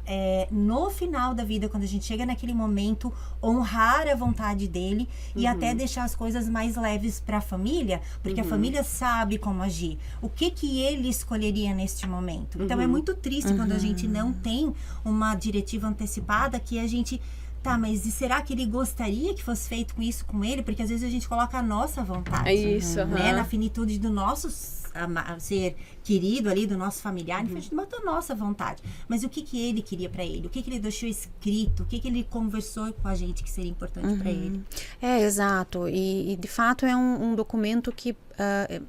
no final da vida, quando a gente chega naquele momento, honrar a vontade dele e até deixar as coisas mais leves para a família, porque a família sabe como agir. O que ele escolheria neste momento? Então, é muito triste quando a gente não tem uma diretiva antecipada que a gente... Tá, mas e será que ele gostaria que fosse feito isso com ele? Porque às vezes a gente coloca a nossa vontade. É isso, né? Na finitude do nosso ser querido ali, do nosso familiar. A gente bota a nossa vontade. Mas o que ele queria pra ele? O que ele deixou escrito? O que ele conversou com a gente que seria importante pra ele? Exato. E de fato é um documento que... é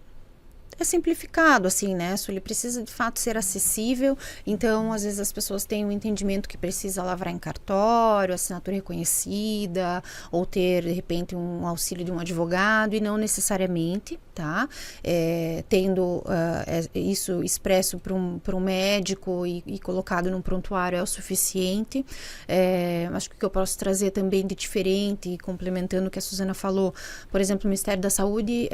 simplificado, assim, né? Ele precisa, de fato, ser acessível. Então, às vezes, as pessoas têm um entendimento que precisa lavrar em cartório, assinatura reconhecida, ou ter, de repente, um auxílio de um advogado, e não necessariamente, tá? Tendo isso expresso para um médico e colocado num prontuário é o suficiente. Acho que o que eu posso trazer também de diferente, complementando o que a Suzana falou, por exemplo, o Ministério da Saúde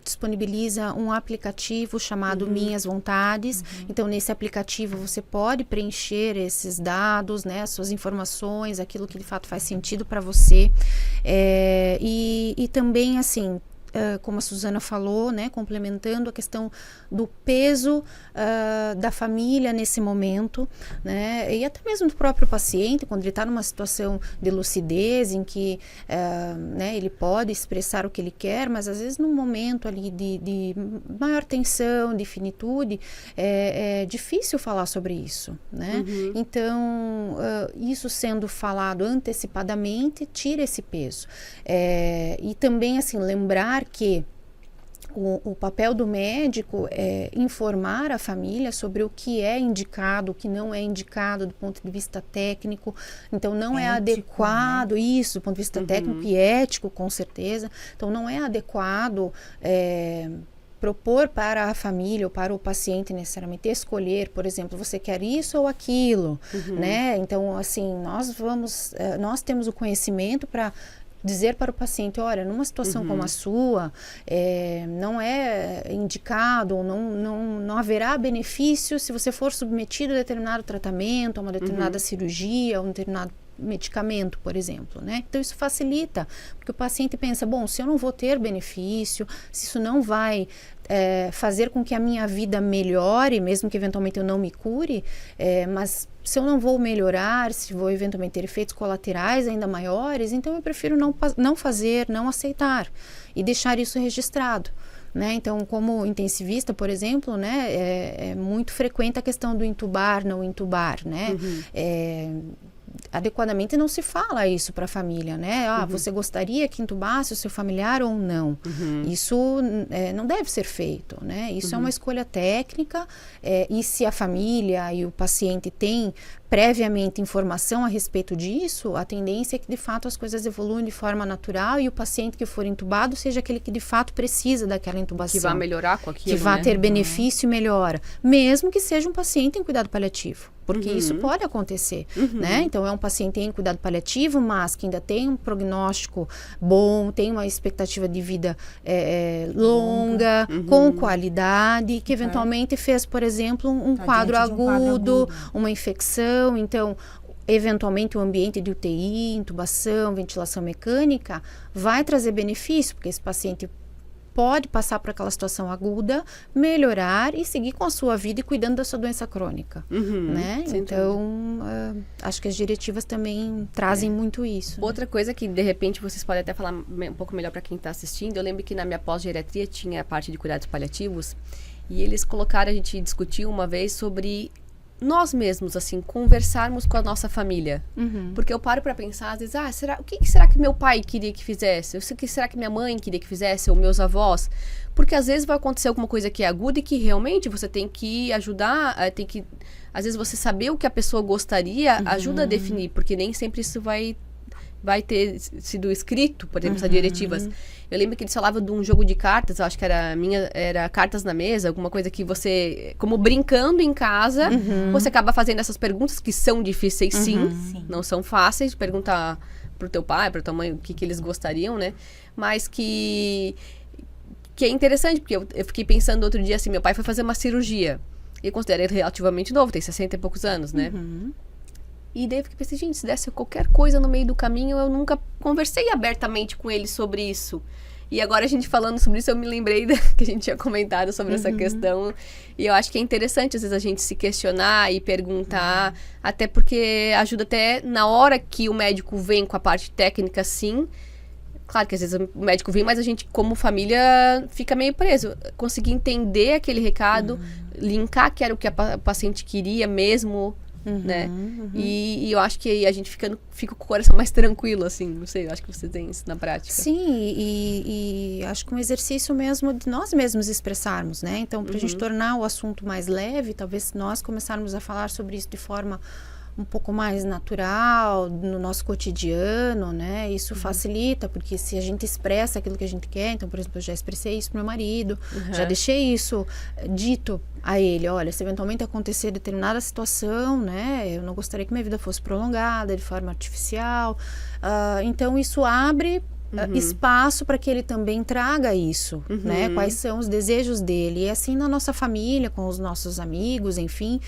disponibiliza um aplicativo chamado Minhas Vontades. Então, nesse aplicativo, você pode preencher esses dados, né, as suas informações, aquilo que de fato faz sentido para você. E também, assim, como a Suzana falou, né, complementando a questão do peso da família nesse momento, né, e até mesmo do próprio paciente, quando ele está numa situação de lucidez, em que né, ele pode expressar o que ele quer, mas às vezes num momento ali de maior tensão, de finitude, é difícil falar sobre isso, né? Então, isso sendo falado antecipadamente, tira esse peso. E também, assim, lembrar que o papel do médico é informar a família sobre o que é indicado, o que não é indicado do ponto de vista técnico. Então, não é adequado, né? Isso, do ponto de vista técnico e ético, com certeza. Então, não é adequado propor para a família ou para o paciente necessariamente escolher, por exemplo, você quer isso ou aquilo, né? Então, assim, nós temos o conhecimento para dizer para o paciente, olha, numa situação como a sua, não é indicado, ou não haverá benefício se você for submetido a determinado tratamento, a uma determinada cirurgia, a um determinado medicamento, por exemplo, né? Então, isso facilita, porque o paciente pensa, bom, se eu não vou ter benefício, se isso não vai fazer com que a minha vida melhore, mesmo que eventualmente eu não me cure, mas se eu não vou melhorar, se vou eventualmente ter efeitos colaterais ainda maiores, então eu prefiro não fazer, não aceitar e deixar isso registrado. Né? Então, como intensivista, por exemplo, né, é muito frequente a questão do intubar, não intubar, né? adequadamente não se fala isso para a família, né? Você gostaria que entubasse o seu familiar ou não? Isso não deve ser feito, né? Isso é uma escolha técnica, e se a família e o paciente têm previamente informação a respeito disso, a tendência é que de fato as coisas evoluem de forma natural e o paciente que for entubado seja aquele que de fato precisa daquela intubação. Que vai melhorar com aquilo, que vai né? ter benefício e melhora, mesmo que seja um paciente em cuidado paliativo, porque isso pode acontecer, né? Então é um paciente em cuidado paliativo, mas que ainda tem um prognóstico bom, tem uma expectativa de vida longa, com qualidade, que eventualmente fez, por exemplo, um quadro agudo, uma infecção. Então, eventualmente o ambiente de UTI, intubação, ventilação mecânica vai trazer benefício, porque esse paciente pode passar por aquela situação aguda, melhorar e seguir com a sua vida e cuidando da sua doença crônica, né? Então, acho que as diretivas também trazem muito isso. Outra coisa que, de repente, vocês podem até falar um pouco melhor para quem está assistindo, eu lembro que na minha pós-geriatria tinha a parte de cuidados paliativos e eles colocaram, a gente discutiu uma vez sobre nós mesmos, assim, conversarmos com a nossa família. Porque eu paro para pensar, às vezes, o que será que meu pai queria que fizesse? O que será que minha mãe queria que fizesse? Ou meus avós? Porque às vezes vai acontecer alguma coisa que é aguda e que realmente você tem que ajudar, às vezes você saber o que a pessoa gostaria ajuda a definir, porque nem sempre isso vai ter sido escrito, por exemplo, essas diretivas. Eu lembro que eles falavam de um jogo de cartas, eu acho que era cartas na mesa, alguma coisa que você, como brincando em casa, você acaba fazendo essas perguntas que são difíceis, sim, não são fáceis de perguntar pro teu pai, pra tua mãe, o que eles gostariam, né? Mas que é interessante, porque eu fiquei pensando outro dia assim, meu pai foi fazer uma cirurgia, e eu considero ele relativamente novo, tem 60 e poucos anos, né? E daí eu fiquei pensando, gente, se desse qualquer coisa no meio do caminho, eu nunca conversei abertamente com ele sobre isso. E agora a gente falando sobre isso, eu me lembrei que a gente tinha comentado sobre essa questão. E eu acho que é interessante, às vezes, a gente se questionar e perguntar, até porque ajuda até na hora que o médico vem com a parte técnica, sim. Claro que às vezes o médico vem, mas a gente, como família, fica meio preso. Conseguir entender aquele recado, linkar que era o que a paciente queria mesmo, né? E eu acho que a gente fica com o coração mais tranquilo, assim, não sei, eu acho que você tem isso na prática. Sim, e acho que um exercício mesmo de nós mesmos expressarmos, né? Então, pra gente tornar o assunto mais leve, talvez nós começarmos a falar sobre isso de forma um pouco mais natural, no nosso cotidiano, né? Isso facilita, porque se a gente expressa aquilo que a gente quer, então, por exemplo, eu já expressei isso pro meu marido, já deixei isso dito a ele, olha, se eventualmente acontecer determinada situação, né? Eu não gostaria que minha vida fosse prolongada de forma artificial. Então, isso abre espaço para que ele também traga isso, né? Quais são os desejos dele. E assim na nossa família, com os nossos amigos, enfim...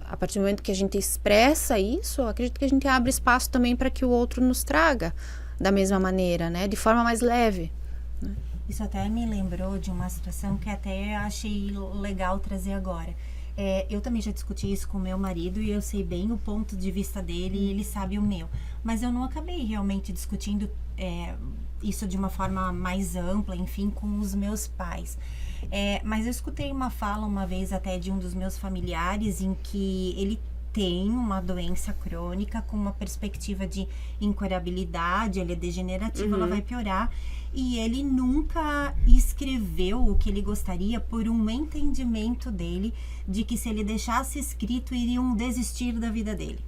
a partir do momento que a gente expressa isso, eu acredito que a gente abre espaço também para que o outro nos traga da mesma maneira, né? De forma mais leve. Né? Isso até me lembrou de uma situação que até achei legal trazer agora. Eu também já discuti isso com meu marido e eu sei bem o ponto de vista dele e ele sabe o meu. Mas eu não acabei realmente discutindo isso de uma forma mais ampla, enfim, com os meus pais. Mas eu escutei uma fala uma vez até de um dos meus familiares em que ele tem uma doença crônica com uma perspectiva de incurabilidade, ele é degenerativo, ela vai piorar. E ele nunca escreveu o que ele gostaria por um entendimento dele de que se ele deixasse escrito, iriam desistir da vida dele.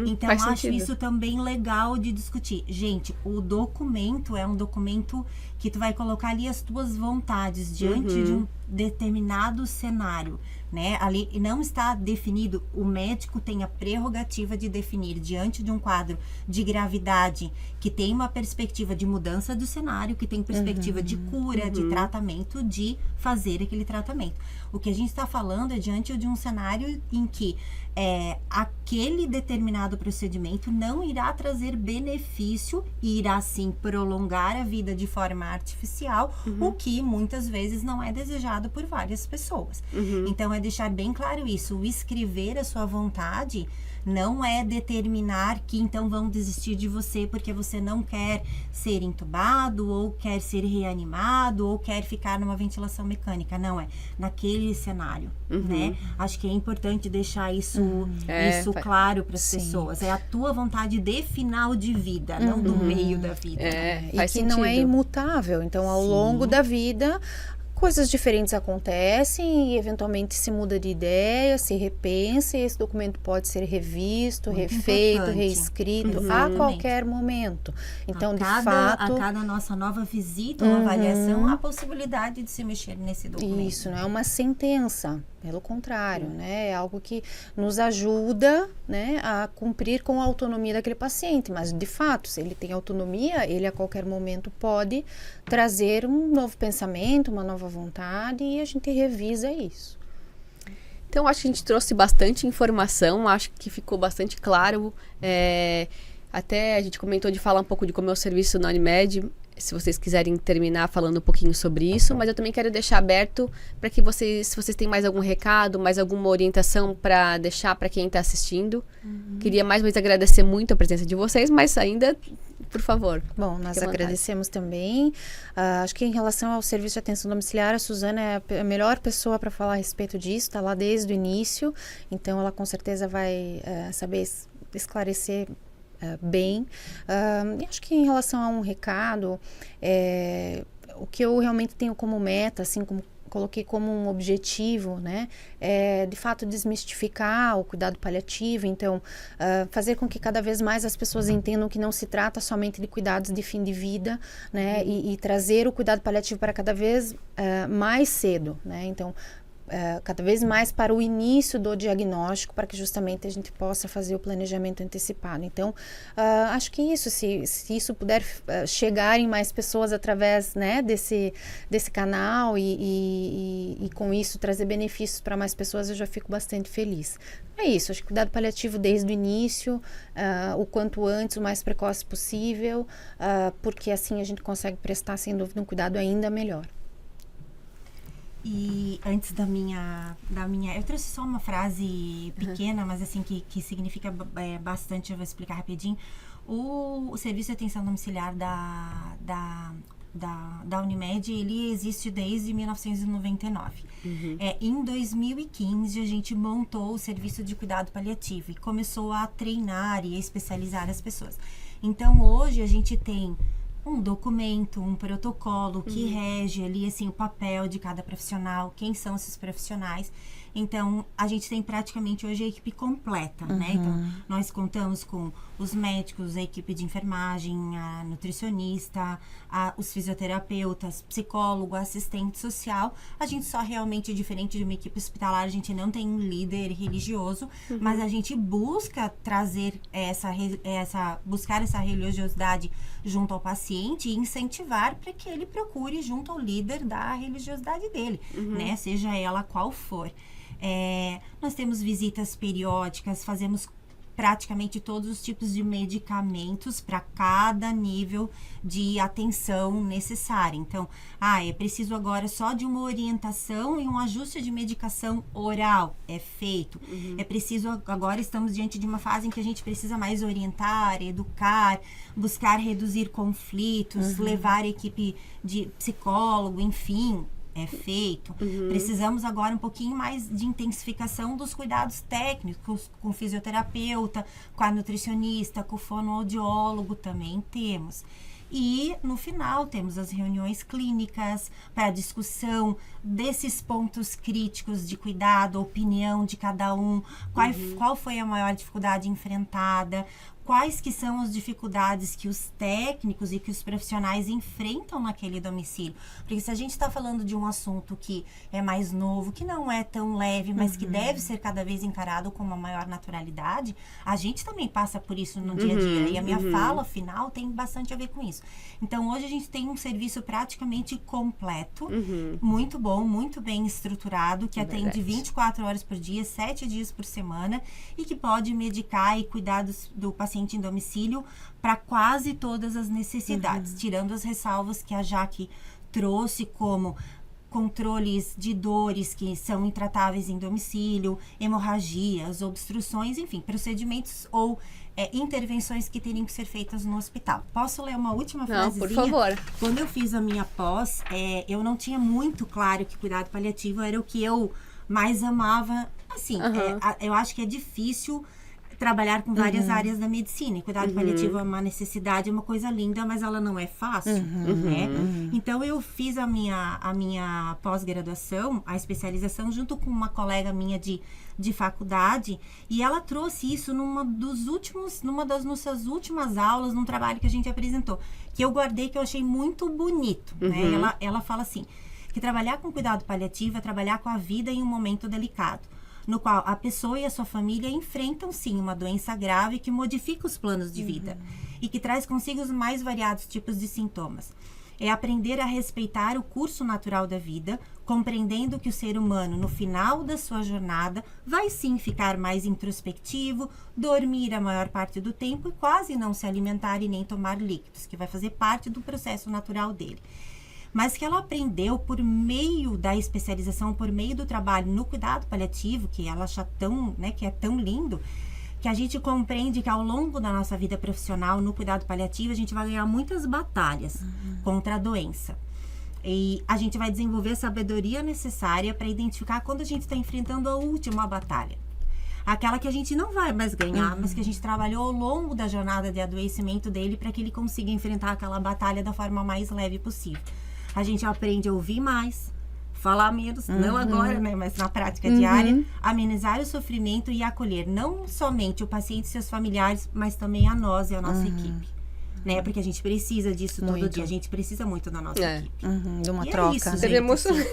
Então, acho isso também legal de discutir. Gente, o documento é um documento que tu vai colocar ali as tuas vontades diante de um determinado cenário, né? Ali não está definido, o médico tem a prerrogativa de definir diante de um quadro de gravidade que tem uma perspectiva de mudança do cenário, que tem perspectiva de cura, de tratamento, de fazer aquele tratamento. O que a gente está falando é diante de um cenário em que aquele determinado procedimento não irá trazer benefício e irá sim prolongar a vida de forma artificial, o que muitas vezes não é desejado por várias pessoas. Então, é deixar bem claro isso. O escrever a sua vontade não é determinar que então vão desistir de você porque você não quer ser entubado, ou quer ser reanimado, ou quer ficar numa ventilação mecânica. Não, é naquele cenário, né? Acho que é importante deixar isso claro para as pessoas. É a tua vontade de final de vida, não do meio da vida. E que não é imutável. Então, ao longo da vida, coisas diferentes acontecem e eventualmente se muda de ideia, se repensa, e esse documento pode ser revisto, refeito, reescrito a qualquer momento. Então, a cada nossa nova visita ou avaliação, há a possibilidade de se mexer nesse documento. Isso, não é uma sentença, pelo contrário, né? É algo que nos ajuda, né, a cumprir com a autonomia daquele paciente. Mas, de fato, se ele tem autonomia, ele a qualquer momento pode trazer um novo pensamento, uma nova vontade, e a gente revisa isso. Então, acho que a gente trouxe bastante informação, acho que ficou bastante claro. Até a gente comentou de falar um pouco de como é o serviço na Unimed, se vocês quiserem terminar falando um pouquinho sobre isso, mas eu também quero deixar aberto para que vocês, se vocês têm mais algum recado, mais alguma orientação para deixar para quem está assistindo. Queria mais uma vez agradecer muito a presença de vocês, mas ainda, por favor. Bom, nós agradecemos também. Acho que em relação ao serviço de atenção domiciliar, a Suzana é a melhor pessoa para falar a respeito disso, está lá desde o início, então ela com certeza vai saber esclarecer bem. E acho que em relação a um recado, o que eu realmente tenho como meta, assim, como coloquei como um objetivo, né, é de fato desmistificar o cuidado paliativo. Então, fazer com que cada vez mais as pessoas entendam que não se trata somente de cuidados de fim de vida, né, e trazer o cuidado paliativo para cada vez mais cedo, né. Então, cada vez mais para o início do diagnóstico, para que justamente a gente possa fazer o planejamento antecipado. Então, acho que isso, se isso puder chegar em mais pessoas através, né, desse canal e com isso trazer benefícios para mais pessoas, eu já fico bastante feliz. É isso, acho que cuidado paliativo desde o início, o quanto antes, o mais precoce possível, porque assim a gente consegue prestar, sem dúvida, um cuidado ainda melhor. E antes da minha, eu trouxe só uma frase pequena, mas assim, que significa bastante, eu vou explicar rapidinho. O serviço de atenção domiciliar da Unimed, ele existe desde 1999. Em 2015, a gente montou o serviço de cuidado paliativo e começou a treinar e a especializar as pessoas. Então, hoje, a gente tem um documento, um protocolo que rege ali, assim, o papel de cada profissional, quem são esses profissionais. Então, a gente tem praticamente hoje a equipe completa, né? Então, nós contamos com os médicos, a equipe de enfermagem, a nutricionista, os fisioterapeutas, psicólogo, assistente social. A gente só realmente, diferente de uma equipe hospitalar, a gente não tem um líder religioso, mas a gente busca trazer buscar essa religiosidade junto ao paciente e incentivar para que ele procure junto ao líder da religiosidade dele, né? Seja ela qual for. Nós temos visitas periódicas, fazemos praticamente todos os tipos de medicamentos para cada nível de atenção necessária. Então, é preciso agora só de uma orientação e um ajuste de medicação oral, é feito. É preciso, agora estamos diante de uma fase em que a gente precisa mais orientar, educar, buscar reduzir conflitos, levar a equipe de psicólogo, enfim, é feito. Precisamos agora um pouquinho mais de intensificação dos cuidados técnicos com o fisioterapeuta, com a nutricionista, com o fonoaudiólogo também temos. E no final temos as reuniões clínicas para discussão desses pontos críticos de cuidado, opinião de cada um, qual foi a maior dificuldade enfrentada, quais que são as dificuldades que os técnicos e que os profissionais enfrentam naquele domicílio. Porque se a gente está falando de um assunto que é mais novo, que não é tão leve, mas que deve ser cada vez encarado com uma maior naturalidade, a gente também passa por isso no dia a dia. E a minha fala final tem bastante a ver com isso. Então, hoje a gente tem um serviço praticamente completo, muito bom, muito bem estruturado, que atende 24 horas por dia, 7 dias por semana, e que pode medicar e cuidar do paciente paciente em domicílio para quase todas as necessidades, tirando as ressalvas que a Jaque trouxe, como controles de dores que são intratáveis em domicílio, hemorragias, obstruções, enfim, procedimentos ou intervenções que teriam que ser feitas no hospital. Posso ler uma última frasezinha? Por favor. Quando eu fiz a minha pós, eu não tinha muito claro que cuidado paliativo era o que eu mais amava. Assim, eu acho que é difícil trabalhar com várias áreas da medicina. E cuidado paliativo é uma necessidade, é uma coisa linda, mas ela não é fácil, né? Então, eu fiz a minha pós-graduação, a especialização, junto com uma colega minha de faculdade, e ela trouxe isso numa das nossas últimas aulas, num trabalho que a gente apresentou, que eu guardei, que eu achei muito bonito, né? Ela fala assim, que trabalhar com cuidado paliativo é trabalhar com a vida em um momento delicado, no qual a pessoa e a sua família enfrentam, sim, uma doença grave que modifica os planos de vida e que traz consigo os mais variados tipos de sintomas. É aprender a respeitar o curso natural da vida, compreendendo que o ser humano, no final da sua jornada, vai sim ficar mais introspectivo, dormir a maior parte do tempo e quase não se alimentar e nem tomar líquidos, que vai fazer parte do processo natural dele. Mas que ela aprendeu por meio da especialização, por meio do trabalho no cuidado paliativo, que ela acha tão, né, que é tão lindo, que a gente compreende que ao longo da nossa vida profissional, no cuidado paliativo, a gente vai ganhar muitas batalhas contra a doença. E a gente vai desenvolver a sabedoria necessária para identificar quando a gente está enfrentando a última batalha. Aquela que a gente não vai mais ganhar, mas que a gente trabalhou ao longo da jornada de adoecimento dele para que ele consiga enfrentar aquela batalha da forma mais leve possível. A gente aprende a ouvir mais, falar menos, não agora, né, mas na prática diária, amenizar o sofrimento e acolher não somente o paciente e seus familiares, mas também a nós e a nossa equipe. Né? Porque a gente precisa disso todo dia, a gente precisa muito da nossa equipe. De uma e troca. É isso, Você gente, emocionante.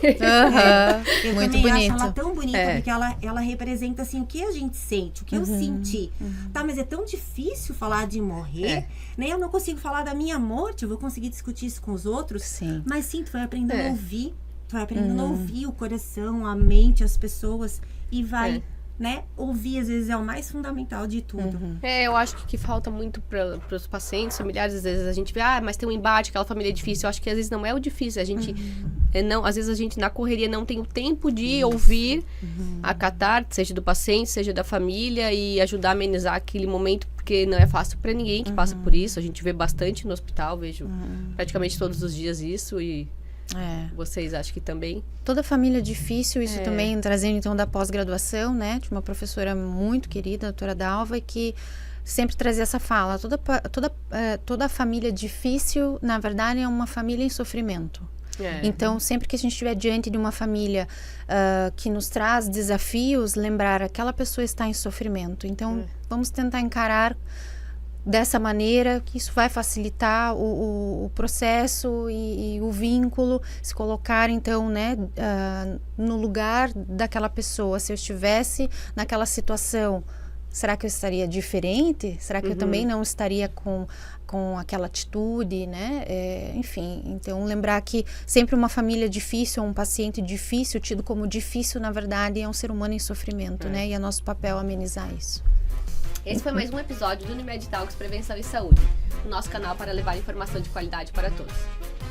Eu Muito também bonito. acho ela tão bonita, porque ela representa assim, o que a gente sente, o que eu senti. Tá, mas é tão difícil falar de morrer, né? Eu não consigo falar da minha morte, eu vou conseguir discutir isso com os outros. Sim. Mas sim, tu vai aprendendo a ouvir, tu vai aprendendo a ouvir o coração, a mente, as pessoas, e vai, né? Ouvir, às vezes, é o mais fundamental de tudo. Eu acho que falta muito para os pacientes, familiares, às vezes a gente vê, mas tem um embate, aquela família é difícil. Eu acho que às vezes não é o difícil, a gente às vezes a gente na correria não tem o tempo de ouvir, acatar, seja do paciente, seja da família, e ajudar a amenizar aquele momento, porque não é fácil para ninguém que passa por isso. A gente vê bastante no hospital, vejo praticamente todos os dias isso, e vocês acham que também? Toda família é difícil, isso também trazendo então da pós-graduação, né? De uma professora muito querida, a doutora Dalva, que sempre trazia essa fala. Toda família difícil, na verdade, é uma família em sofrimento. Então, sempre que a gente estiver diante de uma família que nos traz desafios, lembrar aquela pessoa está em sofrimento. Então, vamos tentar encarar dessa maneira, que isso vai facilitar o processo e o vínculo, se colocar então, né, no lugar daquela pessoa. Se eu estivesse naquela situação, será que eu estaria diferente? Será que eu também não estaria com aquela atitude, né? Enfim, então lembrar que sempre uma família difícil, um paciente difícil, tido como difícil, na verdade, é um ser humano em sofrimento, né? E é nosso papel amenizar isso. Esse foi mais um episódio do Unimed Talks Prevenção e Saúde, o nosso canal para levar informação de qualidade para todos.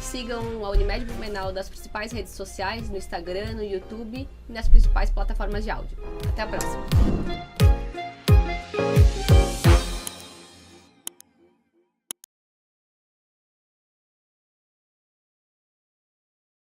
Sigam a Unimed Blumenau nas principais redes sociais, no Instagram, no YouTube e nas principais plataformas de áudio. Até a próxima!